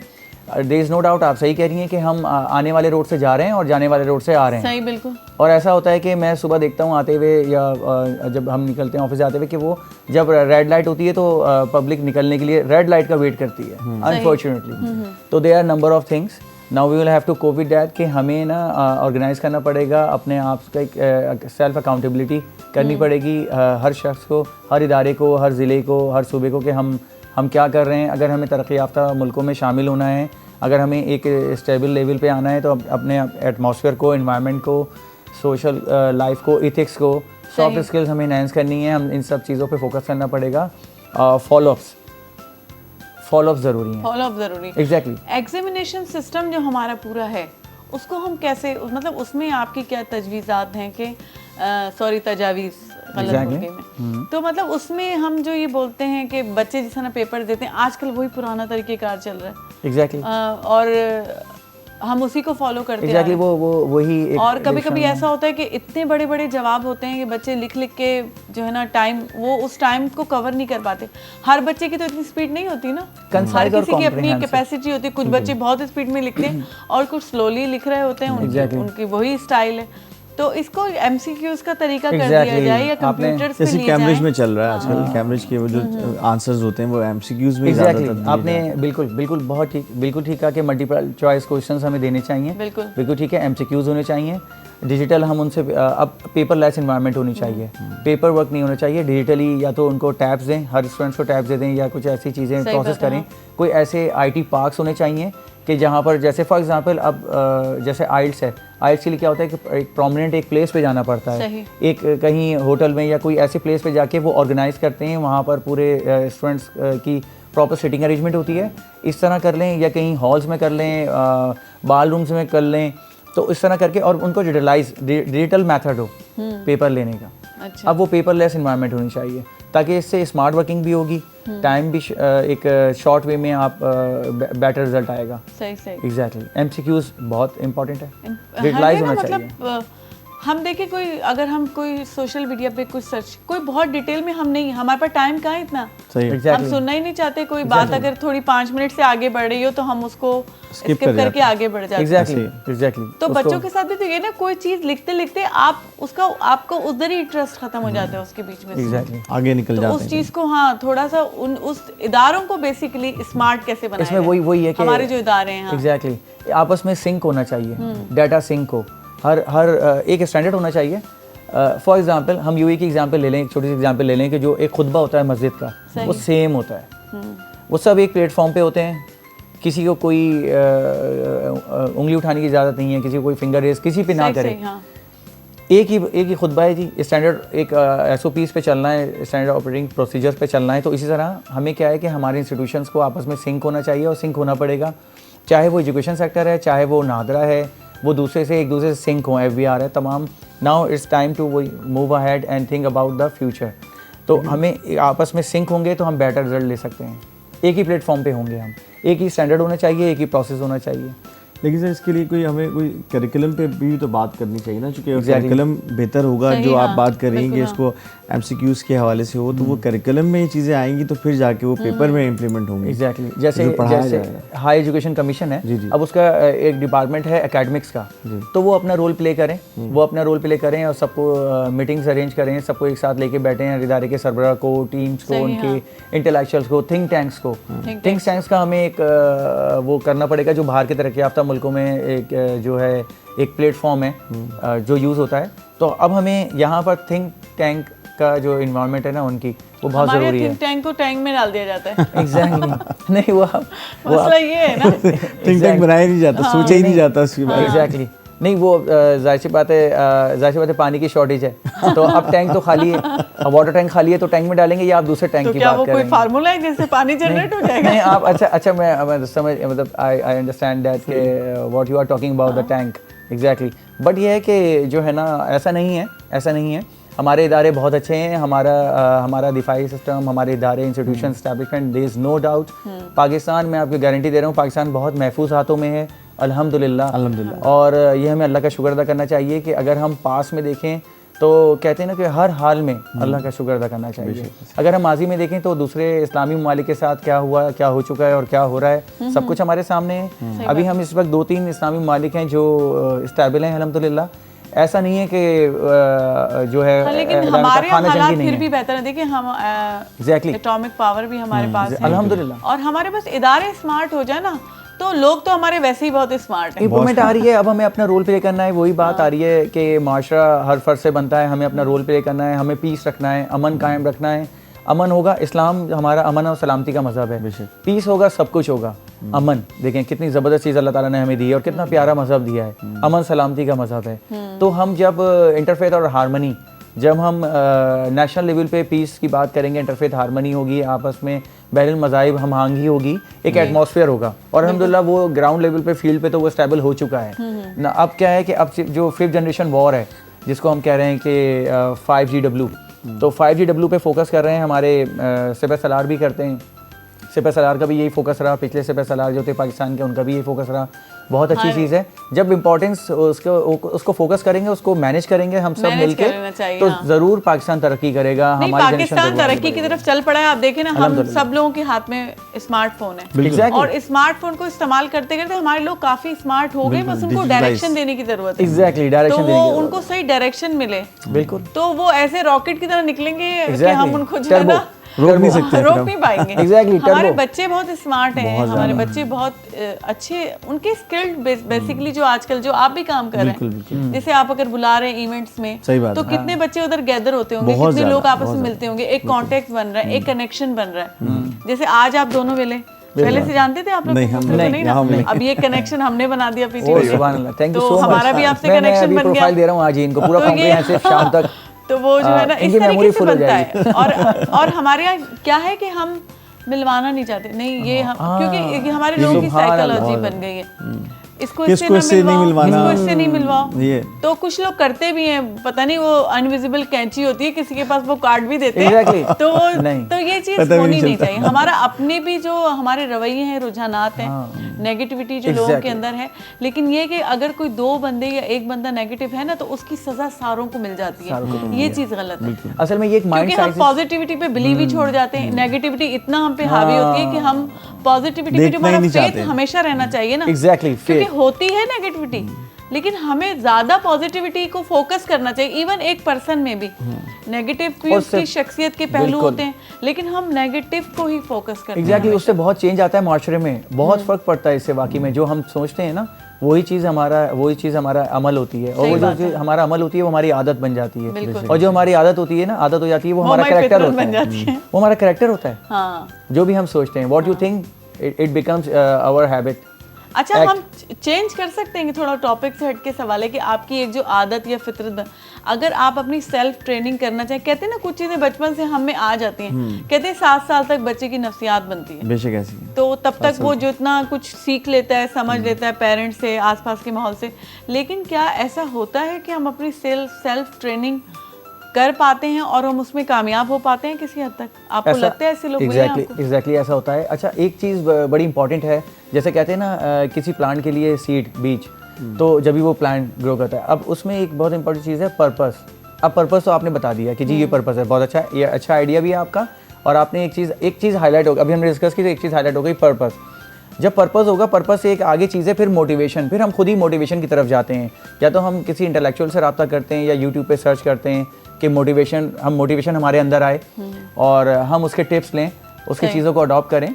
देयर इज़ नो डाउट, आप सही कह रही हैं कि हम आने वाले रोड से जा रहे हैं और जाने वाले रोड से आ रहे हैं। सही, बिल्कुल। और ऐसा होता है कि मैं सुबह देखता हूँ आते हुए, या जब हम निकलते हैं ऑफिस जाते हुए, कि वो जब रेड लाइट होती है तो पब्लिक निकलने के लिए रेड लाइट का वेट करती है, अनफॉर्चुनेटली। तो there are number of things, now we will have to cope with that, कि हमें ना ऑर्गेनाइज करना पड़ेगा, अपने आप का एक सेल्फ अकाउंटेबिलिटी करनी पड़ेगी, हर शख्स को, हर इदारे को, हर ज़िले को, हर सूबे को, कि हम क्या कर रहे हैं। अगर हमें तरक्की याफ्ता मुल्कों में शामिल होना है, अगर हमें एक स्टेबल लेवल पे आना है, तो अपने एटमॉस्फेयर को, इन्वायरमेंट को, सोशल लाइफ को, इथिक्स को, सॉफ्ट स्किल्स हमें एनहांस करनी है। हम इन सब चीज़ों पे फोकस करना पड़ेगा। फॉलोअप्स ज़रूरी हैं। फॉलोअप ज़रूरी, एग्जैक्टली। एग्जामिनेशन सिस्टम जो हमारा पूरा है, उसको हम कैसे, मतलब उसमें आपकी क्या तजवीज़ात हैं कि तजावीज़ गलत मुल्के में, तो मतलब उसमें हम जो ये बोलते हैं कि बच्चे जिस तरह पेपर देते हैं, आजकल वही पुराना तरीक़ेकार चल रहा है। एग्जैक्टली और हम उसी को फॉलो करते एग्जैक्टली हैं। वो वही और कभी कभी ऐसा होता है कि इतने बड़े बड़े जवाब होते हैं कि बच्चे लिख लिख के जो है ना टाइम, वो उस टाइम को कवर नहीं कर पाते। हर बच्चे की तो इतनी स्पीड नहीं होती ना, हर किसी की अपनी कैपेसिटी होती है। कुछ बच्चे बहुत स्पीड में लिखते हैं और कुछ स्लोली लिख रहे होते हैं, उनकी वही स्टाइल है। तो इसको एमसीक्यूज का तरीका कर दिया जाए या कंप्यूटर्स पे जैसे लिए कैम्ब्रिज जाए। में चल रहा है आजकल, कैम्ब्रिज के वो जो आंसर्स होते हैं वो एमसीक्यूज में एग्जैक्टली आपने बिल्कुल बहुत ठीक, बिल्कुल ठीक कहा कि मल्टीपल चॉइस क्वेश्चंस हमें देने चाहिए। बिल्कुल ठीक है, एमसीक्यूज होने चाहिए। डिजिटल हम उनसे अब पेपरलेस इन्वायरमेंट होनी चाहिए, पेपर वर्क नहीं होना चाहिए। डिजिटली या तो उनको टैब्स दें, हर स्टूडेंट्स को टैब्स दे दें या कुछ ऐसी चीज़ें प्रोसेस करें। कोई ऐसे आईटी पार्क्स होने चाहिए कि जहाँ पर जैसे फॉर एग्जांपल अब जैसे आइल्स है, आइल्स के लिए क्या होता है कि एक प्रोमिनेंट एक प्लेस पे जाना पड़ता है, एक कहीं होटल में या कोई ऐसी प्लेस पे जाके वो ऑर्गेनाइज करते हैं, वहाँ पर पूरे स्टूडेंट्स की प्रॉपर सिटिंग अरेंजमेंट होती है। इस तरह कर लें या कहीं हॉल्स में कर लें, बाल रूम्स में कर लें, तो इस तरह करके और उनको डिजिटल मेथड हो पेपर लेने का। अच्छा। अब वो पेपरलेस इन्वायरमेंट होनी चाहिए ताकि इससे स्मार्ट वर्किंग भी होगी, टाइम भी एक शॉर्ट वे में आप बेटर रिजल्ट आएगा। सही एग्जैक्टली एमसीक्यूज बहुत इंपॉर्टेंट है, डिजिटलाइज होना चाहिए। हम देखें कोई अगर हम कोई सोशल मीडिया पे कुछ सर्च, कोई बहुत डिटेल में हम नहीं, हमारे पास टाइम कहाँ है इतना, हम सुनना ही नहीं चाहते। कोई बात अगर थोड़ी 5 मिनट से आगे बढ़ रही हो तो हम उसको स्किप करके आगे बढ़ जाते हैं। एग्जैक्टली तो बच्चों के साथ भी तो ये ना, कोई चीज लिखते लिखते आप उसका आपको उधर ही इंटरेस्ट खत्म हो जाता है उसके बीच में, आगे निकल जाते हैं। उस चीज को थोड़ा सा उस इदारों को बेसिकली स्मार्ट कैसे बनाया इसमें वही है कि हमारे जो इदारे हैं एग्जैक्टली आपस में सिंक होना चाहिए, डाटा सिंक हो, हर एक स्टैंडर्ड होना चाहिए। फॉर एग्जांपल हम यूएई की एग्जांपल ले लें, एक छोटी सी एग्जांपल ले लें कि जो एक खुतबा होता है मस्जिद का, वो सेम होता है, वो सब एक प्लेटफॉर्म पे होते हैं, किसी को कोई उंगली उठाने की इजाज़त नहीं है, किसी को कोई फिंगर रेज किसी पे ना करे। एक ही खुतबा है जी, स्टैंडर्ड एक SOPs पे चलना है, स्टैंडर्ड ऑपरेटिंग प्रोसीजर्स पे चलना है। तो इसी तरह हमें क्या है कि हमारे इंस्टीट्यूशंस को आपस में सिंक होना चाहिए और सिंक होना पड़ेगा, चाहे वो एजुकेशन सेक्टर है, चाहे वो नादरा है, वो एक दूसरे से सिंक हो, FBR है, तमाम। Now it's time to move ahead and think about the future. तो हमें आपस में सिंक होंगे तो हम बेटर रिजल्ट ले सकते हैं। एक ही प्लेटफॉर्म पे होंगे हम, एक ही स्टैंडर्ड होना चाहिए, एक ही प्रोसेस होना चाहिए। लेकिन सर इसके लिए हमें कोई करिकुलम पे भी तो बात करनी चाहिए ना, क्योंकि करिकुलम बेहतर होगा जो आप बात करेंगे इसको एमसीक्यूज के हवाले से हो, तो वो करिकुलम में ये चीज़ें आएंगी तो फिर जाके वो पेपर में इम्प्लीमेंट होंगी। एग्जैक्टली जैसे हाई एजुकेशन कमीशन है, अब उसका एक डिपार्टमेंट है एकेडमिक्स का, तो वो अपना रोल प्ले करें, और सबको मीटिंग्स अरेंज करें, सबको एक साथ लेके बैठे हैं, इदारे के सरबराह को, टीम्स को, उनके इंटेलेक्चुअल्स को, थिंक टैंक्स को। थिंक टैंक्स का हमें एक वो करना पड़ेगा जो बाहर के तरक्की याफ्ता मुल्कों में एक जो है एक प्लेटफॉर्म है जो यूज़ होता है। तो अब हमें यहाँ पर थिंक टैंक का जो इन्वायरमेंट है ना उनकी, वो बहुत ज़रूरी है। थिंक टैंक को टैंक में डाल दिया जाता है। एग्जैक्टली नहीं वो मसला ये है ना, थिंक टैंक बनाया नहीं जाता, सोचा ही नहीं जाता उसके बारे में। एग्जैक्टली नहीं, वो जाहिर सी बात है पानी की शॉर्टेज है, तो अब टैंक तो खाली है, अब वाटर टैंक खाली है तो टैंक में डालेंगे या आप दूसरे टैंक की बात करेंगे? तो क्या वो कोई फार्मूला है जिससे पानी जनरेट हो जाएगा? नहीं आप अच्छा मैं समझ, मतलब I understand that what you are talking about the tank exactly. But ये है कि जो है ना, ऐसा नहीं है। हमारे इदारे बहुत अच्छे हैं, हमारा दिफाई सिस्टम, हमारे इदारे, institution, establishment, there is no doubt. Pakistan में आपको गारंटी दे रहा हूँ, पाकिस्तान बहुत महफूज हाथों में है, अल्हम्दुलिल्लाह। और ये हमें अल्लाह का शुक्र अदा करना चाहिए कि अगर हम पास में देखें तो कहते हैं ना कि हर हाल में अल्लाह का शुक्र अदा करना चाहिए। अगर हम माजी में देखें तो दूसरे इस्लामी ममालिक के साथ क्या हुआ, क्या हो चुका है और क्या हो रहा है, सब कुछ हमारे सामने है। अभी हम इस वक्त 2-3 इस्लामी ममालिक हैं जो स्टेबल हैं अल्हम्दुलिल्लाह। ऐसा नहीं है कि जो है, लेकिन हमारे हालात फिर भी बेहतर है। देखिए हम एग्जैक्टली एटॉमिक पावर भी हमारे पास है अल्हम्दुलिल्लाह, और हमारे पास इदारे स्मार्ट हो जाए ना तो लोग तो हमारे वैसे ही बहुत स्मार्ट हैं। इंप्रूवमेंट आ रही है, अब हमें अपना रोल प्ले करना है। वही बात आ रही है कि माशरा हर फर्ज से बनता है, हमें अपना रोल प्ले करना है, हमें पीस रखना है, अमन कायम रखना है। अमन होगा, इस्लाम हमारा अमन और सलामती का मज़हब है, पीस होगा सब कुछ होगा। अमन देखें कितनी ज़बरदस्त चीज़ अल्लाह ताला ने हमें दी है और कितना प्यारा मज़हब दिया है, अमन सलामती का मज़हब है। तो हम जब इंटरफेथ और हारमनी, जब हम नेशनल लेवल पे पीस की बात करेंगे, इंटरफेथ हारमनी होगी, आपस में बैनुल मज़ाहिब हमआहंगी होगी, एक एटमॉस्फेयर होगा। और अल्हम्दुलिल्लाह वो ग्राउंड लेवल पे, फील्ड पे तो वो स्टेबल हो चुका है ना। अब क्या है कि अब जो 5th जनरेशन वॉर है, जिसको हम कह रहे हैं कि 5GW, तो 5GW पे फोकस कर रहे हैं हमारे सिपह सलार भी करते हैं, सिपह सलार का भी यही फोकस रहा, पिछले सिपह सलार जो थे पाकिस्तान के उनका भी यही फोकस रहा। बहुत अच्छी चीज़ है जब इम्पोर्टेंस उसको फोकस करेंगे, उसको मैनेज करेंगे हम सब मिलके, तो ज़रूर पाकिस्तान तरक्की करेगा। हमारी पाकिस्तान तरक्की की तरफ चल पड़ा है। आप देखें ना, हम सब लोगों के हाथ में स्मार्टफोन है और स्मार्टफोन को इस्तेमाल करते करते हमारे लोग काफी स्मार्ट हो गए, बस उनको डायरेक्शन देने की जरूरत है। एग्जैक्टली, डायरेक्शन देने की, उनको सही डायरेक्शन मिले, बिल्कुल, तो वो ऐसे रॉकेट की तरह निकलेंगे कि हम उनको जो है ना रोक नहीं सकते, रोक नहीं पाएंगे। Exactly, हमारे बच्चे बहुत स्मार्ट हैं, हमारे बच्चे बहुत अच्छे, उनके स्किल्ड बेसिकली जो आजकल जो आप भी काम कर रहे हैं, जैसे आप अगर बुला रहे हैं इवेंट्स में, तो कितने बच्चे उधर गैदर होते होंगे, कितने लोग आपस में मिलते होंगे, एक कॉन्टेक्ट बन रहा है, एक कनेक्शन बन रहा है। जैसे आज आप दोनों मिले, पहले से जानते थे आप लोग? नहीं ना, अब ये कनेक्शन हमने बना दिया पीटी, तो हमारा भी आपसे कनेक्शन बन गया। प्रोफाइल दे रहा हूँ आज इनको पूरा कॉम्प्रिहेंसिव शाम तक, तो वो जो है ना इस तरीके से बनता है। और हमारे यहाँ क्या है कि हम मिलवाना नहीं चाहते, नहीं ये हम, क्योंकि हमारे लोगों की साइकोलॉजी बन गई है, इसको इससे नहीं मिलवाना, इसको इससे नहीं मिलवाओ। तो कुछ लोग करते भी हैं, पता नहीं वो अनविजिबल कैंची होती है, किसी के पास वो कार्ड भी देते हैं, तो ये चीज होनी नहीं चाहिए। हमारा अपने भी जो हमारे रवैये हैं, रुझानात हैं, नेगेटिविटी जो लोगों के अंदर है, लेकिन ये कि अगर कोई 2 बंदे या एक बंदा नेगेटिव है ना, तो उसकी सजा सारों को मिल जाती है। ये चीज गलत है असल में। ये एक माइंड क्योंकि हम पॉजिटिविटी पे बिलीव ही छोड़ जाते हैं, नेगेटिविटी इतना हम पे हावी होती है कि हम पॉजिटिविटी पे जो हमारा फेथ हमेशा रहना चाहिए ना, एग्जैक्टली, होती है नेगेटिविटी, लेकिन हमें ज्यादा पॉजिटिविटी को फोकस करना चाहिए। इवन एक पर्सन में भी नेगेटिव भी उसकी शख्सियत के पहलू होते हैं, लेकिन हम नेगेटिव को ही फोकस करते हैं। एग्जैक्टली, उससे बहुत चेंज आता है माशरे में, बहुत फर्क पड़ता है इससे। वाकई में जो हम सोचते हैं ना, वही चीज़ हमारा अमल होती है, और वो जो चीज़ हमारा अमल होती है वो हमारी आदत बन जाती है, और जो हमारी आदत होती है ना, आदत हो जाती है, वो हमारा कैरेक्टर होता है, वो हमारा कैरेक्टर होता है। जो भी हम सोचते हैं, what you think it becomes our habit. अच्छा, हम चेंज कर सकते हैं कि थोड़ा टॉपिक से हटके सवाल है कि आपकी एक जो आदत या फितरत, अगर आप अपनी सेल्फ ट्रेनिंग करना चाहें, कहते हैं ना कुछ चीज़ें बचपन से हम में आ जाती हैं, कहते हैं 7 साल तक बच्चे की नफ्सियात बनती है, बेशक ऐसी है, तो तब तक वो जितना कुछ सीख लेता है, समझ लेता है पेरेंट्स से, आसपास के माहौल से। लेकिन क्या ऐसा होता है कि हम अपनी सेल्फ ट्रेनिंग कर पाते हैं और हम उसमें कामयाब हो पाते हैं किसी हद तक? आपको लगता है ऐसे लोग मिले हैं आपको? एग्जैक्टली ऐसा होता है। अच्छा, एक चीज़ बड़ी इंपॉर्टेंट है, जैसे कहते हैं ना किसी प्लांट के लिए सीड, बीज, तो जब भी वो प्लांट ग्रो करता है, अब उसमें एक बहुत इंपॉर्टेंट चीज़ है पर्पस। अब पर्पस तो आपने बता दिया कि जी ये पर्पस है, बहुत अच्छा, ये अच्छा आइडिया भी है आपका, और आपने एक चीज़ हाईलाइट हो गई, अभी हमने डिस्कस की तो एक चीज़ हाईलाइट हो गई, पर्पस। जब पर्पस होगा, पर्पस से एक आगे चीज़ है, फिर मोटिवेशन, फिर हम खुद ही मोटिवेशन की तरफ जाते हैं, या तो हम किसी इंटेलेक्चुअल से रब्ता करते हैं या यूट्यूब पे सर्च करते हैं कि मोटिवेशन हमारे अंदर आए और हम उसके टिप्स लें, उसकी चीज़ों को अडॉप्ट करें।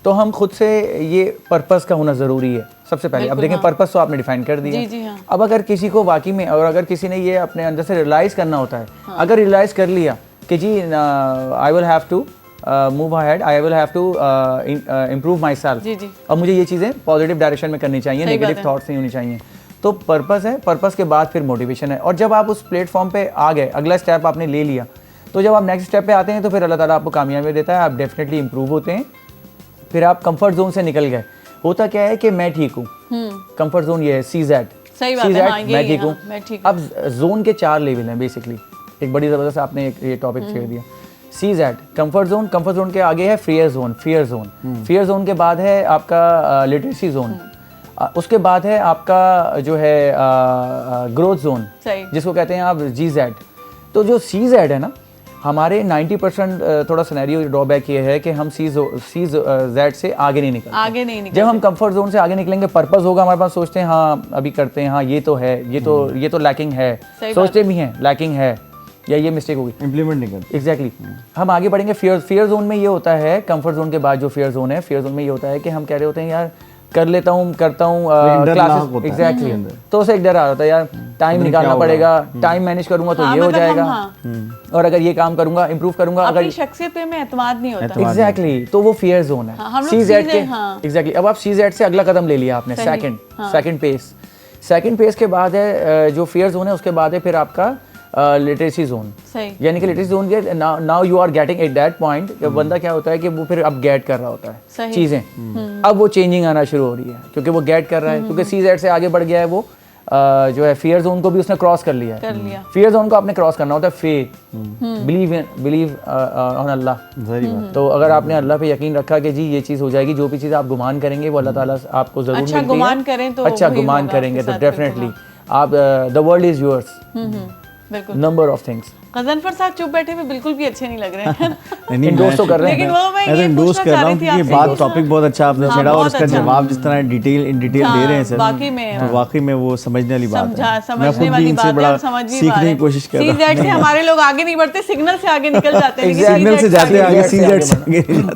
तो हम खुद से ये पर्पस का होना ज़रूरी है सबसे पहले। अब देखें, पर्पस तो आपने डिफाइन कर दिया। अब अगर किसी को वाकई में, और अगर किसी ने ये अपने अंदर से रियलाइज़ करना होता है, अगर रियलाइज़ कर लिया कि जी I will have to move ahead, I will have to improve myself, और मुझे ये चीज़ें पॉजिटिव डायरेक्शन में करनी चाहिए, नेगेटिव थॉट्स नहीं होनी चाहिए, तो पर्पस है। पर्पस के बाद फिर मोटिवेशन है, और जब आप उस प्लेटफॉर्म पे आ गए, अगला स्टेप आपने ले लिया, तो जब आप नेक्स्ट स्टेप पे आते हैं तो फिर अल्लाह ताला आपको कामयाबी देता है, आप डेफिनेटली इंप्रूव होते हैं। फिर आप कंफर्ट जोन से निकल गए। होता क्या है कि मैं ठीक हूँ, कंफर्ट जोन ये है, CZ, मैं ठीक हूँ। अब जोन के 4 लेवल हैं बेसिकली, एक बड़ी ज़बरदस्त आपने ये टॉपिक छेड़ दिया। CZ कंफर्ट जोन के आगे है फियर जोन के बाद है आपका लिटरेसी जोन, उसके बाद है आपका जो है ग्रोथ जोन, जिसको कहते हैं आप GZ। तो जो CZ है ना, हमारे 90% थोड़ा सिनेरियो ड्रॉबैक ये है कि हम CZ से आगे नहीं निकलते। जब हम कंफर्ट जोन से आगे निकलेंगे, पर्पस होगा हमारे पास, सोचते हैं हाँ अभी करते हैं, हाँ ये तो है, ये तो लैकिंग है, सोचते भी हैं लैकिंग है या ये मिस्टेक होगी, इम्प्लीमेंट नहीं करते। एग्जैक्टली हम आगे बढ़ेंगे। फियर जोन में ये होता है, कंफर्ट जोन के बाद जो फियर जोन में ये होता है कि हम कह रहे होते हैं यार कर लेता हूँ, करता हूँ क्लासेस, एग्जैक्टली, तो उसे एक डर आ रहा था यार, टाइम निकालना पड़ेगा, टाइम मैनेज करूंगा तो ये हो जाएगा, और अगर ये काम करूंगा, इंप्रूव करूंगा, अगर शख्सियत पे में एतमाद नहीं होता, एग्जैक्टली, तो वो फियर जोन है। CZ के एग्जैक्टली। अब आप CZ से अगला कदम ले लिया आपने, सेकंड पेस के बाद है जो फियर जोन है, उसके बाद है फिर आपका लिटरेसी जोन, यानी कि लिटरेसी जोन के now you are getting at that point, बंदा क्या होता है कि वो फिर अब गेट कर रहा होता है चीज़ें, अब वो चेंजिंग आना शुरू हो रही है, क्योंकि वो गेट कर रहा है, क्योंकि CZ से आगे बढ़ गया है वो, जो है फियर जोन को भी उसने क्रॉस कर लिया है। फियर जोन को आपने क्रॉस करना होता है फेथ, बिलीव ऑन अल्लाह। तो अगर आपने अल्लाह पे यकीन रखा कि जी ये चीज़ हो जाएगी, जो भी चीज़ आप गुमान करेंगे वो अल्लाह ताला आपको ज़रूर मिलती है। अच्छा गुमान करें तो अच्छा गुमान करेंगे तो डेफिनेटली आप द वर्ल्ड इज़ योर्स, बिल्कुल नंबर ऑफ थिंग्स। गजनफर साहब चुप बैठे हुए बिल्कुल भी अच्छे नहीं लग रहे हैं। नहीं इंडोर्स तो कर रहे हैं, लेकिन वो मैं तो ये इंडोर्स कर रहा हूँ कि ये बात टॉपिक बहुत अच्छा आपने छेड़ा और उसका जवाब जिस तरह डिटेल दे रहे हैं सर, तो वाकई में वो समझने वाली बात है। समझने वाली बात है और समझ भी सीखने की कोशिश कर रहा हूँ। सीजेड से हमारे लोग आगे नहीं बढ़ते, सिग्नल से आगे निकल जाते हैं। सिग्नल से जाते हैं आगे, सीजेड से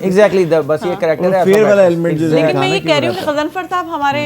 एग्जैक्टली बस ये कैरेक्टर है फेयर वाला एलिमेंट जो है। लेकिन मैं ये कह रही हूँ कि गजनफर साहब हमारे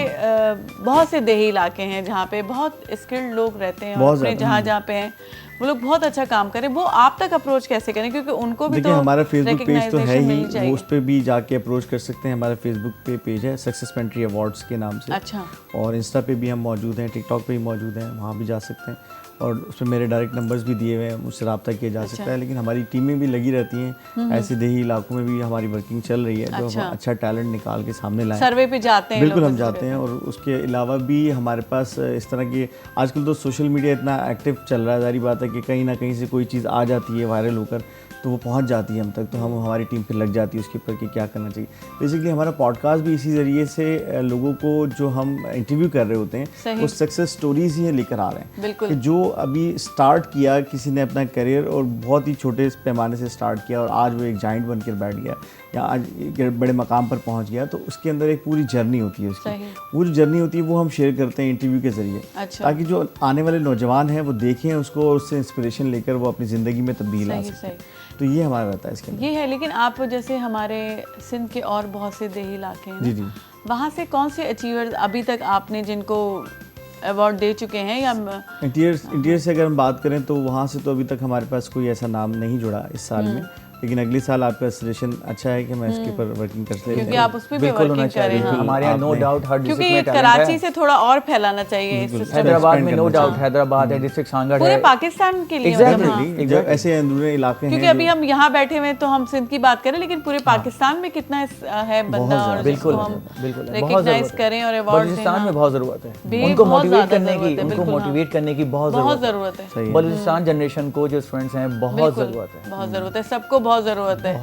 बहुत से देही इलाके हैं जहाँ पे बहुत स्किल्ड लोग रहते हैं और अपने जहाँ पे हैं वो लोग बहुत अच्छा काम करें, वो आप तक अप्रोच कैसे करें? क्योंकि उनको भी तो हमारा फेसबुक पेज तो है ही, चाहिए। उस पर भी जाके अप्रोच कर सकते हैं। हमारा फेसबुक पे पेज है सक्सेस पेंट्री अवार्ड्स के नाम से। अच्छा। और इंस्टा पे भी हम मौजूद हैं, टिकटॉक पे भी मौजूद हैं, वहाँ भी जा सकते हैं। और उसमें मेरे डायरेक्ट नंबर्स भी दिए हुए हैं, मुझसे रब्ता किया जा सकता है। लेकिन हमारी टीमें भी लगी रहती हैं, ऐसे देही इलाकों में भी हमारी वर्किंग चल रही है, जो हम अच्छा टैलेंट निकाल के सामने लाएं। सर्वे पे जाते हैं? बिल्कुल हम जाते हैं। और उसके अलावा भी हमारे पास इस तरह के आजकल तो सोशल मीडिया इतना एक्टिव चल रहा है, जारी बात है कि कहीं ना कहीं से कोई चीज़ आ जाती है वायरल होकर, तो वो पहुंच जाती है हम तक, तो हम हमारी टीम फिर लग जाती है उसके ऊपर कि क्या करना चाहिए। बेसिकली हमारा पॉडकास्ट भी इसी ज़रिए से लोगों को जो हम इंटरव्यू कर रहे होते हैं वो सक्सेस स्टोरीज ही लेकर आ रहे हैं कि जो अभी स्टार्ट किया किसी ने अपना करियर और बहुत ही छोटे पैमाने से स्टार्ट किया और आज वो एक जाइंट बनकर बैठ गया या आज एक बड़े मकाम पर पहुंच गया, तो उसके अंदर एक पूरी जर्नी होती है उसकी। वो जो जर्नी होती है वो हम शेयर करते हैं इंटरव्यू के ज़रिए, ताकि जो आने वाले नौजवान हैं वो देखें उसको और उससे इंस्पिरेशन लेकर वो अपनी ज़िंदगी में तब्दील ला सकते हैं। तो ये हमारा रहता है इसके अंदर। ये है। लेकिन आप जैसे हमारे सिंध के और बहुत से देही इलाके हैं, जी जी, वहाँ से कौन से अचीवर्स अभी तक आपने जिनको अवार्ड दे चुके हैं? या इंटीरियर से अगर हम बात करें तो वहाँ से तो अभी तक हमारे पास कोई ऐसा नाम नहीं जुड़ा इस साल में, लेकिन अगले साल आपका सजेशन अच्छा है कि मैं इसके ऊपर वर्किंग कर सकता क्योंकि आप उस पे भी वर्किंग कर रहे हैं। हमारे यहाँ नो डाउट हर क्योंकि ये कराची से थोड़ा और फैलाना चाहिए इस सिस्टम। हैदराबाद में नो डाउट, हैदराबाद है, डिस्ट्रिक्ट सांगड़ है, पूरे पाकिस्तान के लिए एग्जैक्टली ऐसे अंदरूनी इलाके हैं। क्योंकि अभी हम यहाँ बैठे हुए तो हम सिंध की बात करें, लेकिन पूरे पाकिस्तान में कितना है बंदा और जिसको हम रिकॉग्नाइज करें और अवार्ड दें। बलूचिस्तान में बहुत ज़रूरत है उनको मोटिवेट करने की, उनको मोटिवेट करने की बहुत ज़रूरत है। बलूचिस्तान जनरेशन को जो स्टूडेंट्स हैं बहुत ज़रूरत है, बहुत ज़रूरत है, सबको बहुत ज़रूरत है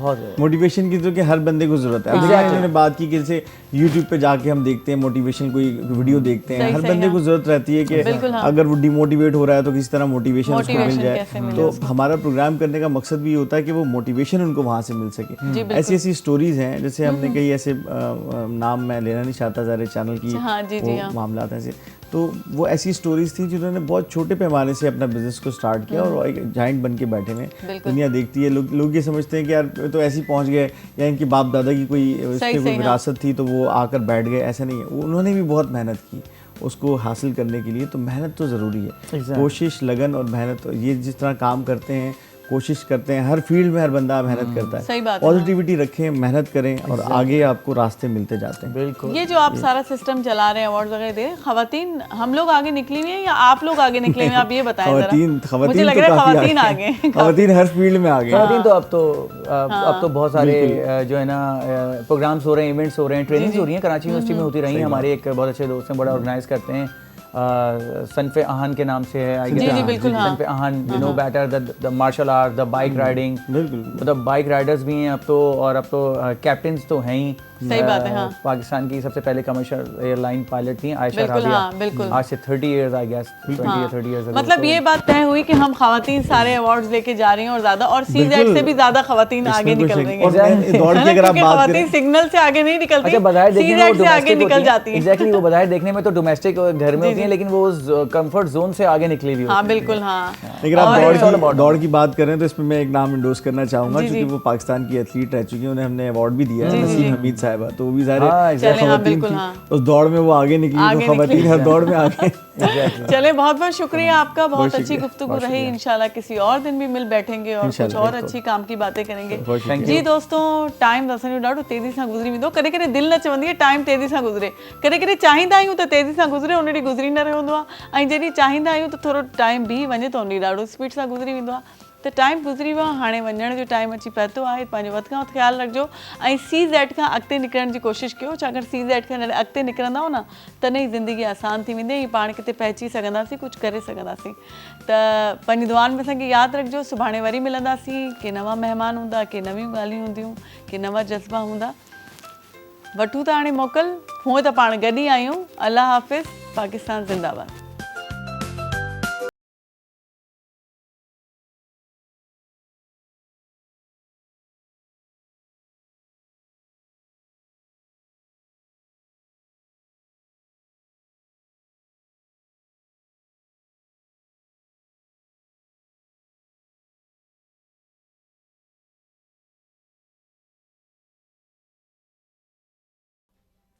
मोटिवेशन की, तो कि हर बंदे को जरूरत है। अभी आपने बात की कि जैसे YouTube पे जाके हम देखते हैं मोटिवेशन, कोई वीडियो देखते हैं, हर बंदे को जरूरत रहती है कि अगर वो डिमोटिवेट हो रहा है तो किसी तरह मोटिवेशन उसको मिल जाए। तो हमारा प्रोग्राम करने का मकसद भी होता है कि वो मोटिवेशन उनको वहाँ से मिल सके। ऐसी ऐसी स्टोरीज हैं, जैसे हमने कई ऐसे नाम मैं लेना नहीं चाहता सारे चैनल की मामला ऐसे, तो वो ऐसी स्टोरीज थी जिन्होंने बहुत छोटे पैमाने से अपना बिजनेस को स्टार्ट किया और एक जाइंट बन के बैठे हुए। दुनिया देखती है, लोग ये समझते हैं कि यार तो ऐसे ही पहुंच गए या इनके बाप दादा की कोई विरासत थी तो वो आकर बैठ गए, ऐसा नहीं है। उन्होंने भी बहुत मेहनत की उसको हासिल करने के लिए, तो मेहनत तो ज़रूरी है। कोशिश, लगन और मेहनत, ये जिस तरह काम करते हैं, कोशिश करते हैं, हर फील्ड में हर बंदा मेहनत करता है। सही बात है। पॉजिटिविटी रखें, मेहनत करें और आगे आपको रास्ते मिलते जाते हैं। बिल्कुल। ये जो आप सारा सिस्टम चला रहे हैं, अवार्ड वगैरह दे रहे हैं, खवातीन हम लोग आगे निकली हुई हैं या आप लोग आगे निकले हुए हैं? आप ये बताएं जरा। मुझे लग रहा है खवातीन आगे, खवातीन हर फील्ड में आगे। खवातीन तो अब तो बहुत सारे जो है ना प्रोग्राम्स हो रहे हैं, इवेंट्स हो रहे हैं, ट्रेनिंग्स हो रही हैं, कराची यूनिवर्सिटी में होती रही हैं। हमारे एक बहुत अच्छे दोस्त हैं, बड़ा ऑर्गेनाइज करते हैं, सनफे आहान के नाम से है, आई गेस सनफे आहान, you know better the martial art, the bike riding, मतलब बाइक राइडर्स भी हैं अब तो, और अब तो कैप्टन्स तो हैं ही। सही बात है। पाकिस्तान की सबसे पहले कमर्शियल एयरलाइन पायलट थी आयशा राबिया, आज से 30 इयर्स आई गेस 20 या 30 इयर्स अगो। मतलब ये बात तय हुई कि हम खवातीन सारे अवार्ड्स लेके जा रही हैं और ज्यादा, और सीजेड से भी ज्यादा खवातीन आगे निकल रही हैं। दौड़ के अगर आप बात करें, सिग्नल से आगे नहीं निकलती, अच्छा बधाई देखने में से आगे निकल जाती है। एग्जैक्टली, वो बधाई देखने में तो डोमेस्टिक घर में होती हैं, लेकिन वो कंफर्ट जोन से आगे निकली हुई। हाँ बिल्कुल। हाँ, लेकिन आप दौड़ की बात करें तो इसमें मैं एक नाम इंडोर्स करना चाहूंगा, क्योंकि वो पाकिस्तान की एथलीट रह चुकी है, उन्हें हमने अवार्ड भी दिया है, नसीम हमीद साहिबा। तो वो भी सारे उस दौड़ में वो आगे निकली, तो खवातीन हर दौड़ में आगे। चले, बहुत बहुत शुक्रिया आपका, बहुत अच्छी गुफ्तगू रही। इंशाल्लाह किसी और दिन भी मिल बैठेंगे और कुछ और अच्छी काम की बातें करेंगे। जी दोस्तों, टाइम दसन ॾाढो तेज़ी सां गुज़री वेंदो, कॾहिं कॾहिं दिलि न चवंदी आहे टाइम तेज़ी सां गुज़रे, कॾहिं कॾहिं चाहींदा आहियूं त तेज़ी सां गुज़रे, उन ॾींहुं गुज़री न रहियो हूंदो आहे, ऐं जॾहिं चाहींदा आहियूं त थोरो टाइम बीह वञे त उन ॾींहुं ॾाढो स्पीड सां गुज़री वेंदो आहे। त टाइम गुज़री वियो, हाणे वञण जो टाइम अची पहुतो आहे। पंहिंजो वध खां वधि ख़्यालु रखिजो ऐं CZ खां अॻिते निकिरण जी कोशिशि कयो, छाकाणि CZ खां अॻिते निकिरंदव न तॾहिं ई ज़िंदगी आसान थी वेंदी, पाण किथे पहुची सघंदासीं, कुझु करे सघंदासीं। त पंहिंजी दुआनि में असांखे यादि रखिजो, सुभाणे वरी मिलंदासीं, के नवां महिमान हूंदा, के नवियूं ॻाल्हियूं हूंदियूं, के नवां जज़्बा हूंदा। वठूं था हाणे मोकल, हूअं त पाण गॾु ई आहियूं। अल्लाह हाफ़िज़, पाकिस्तान ज़िंदाबाद।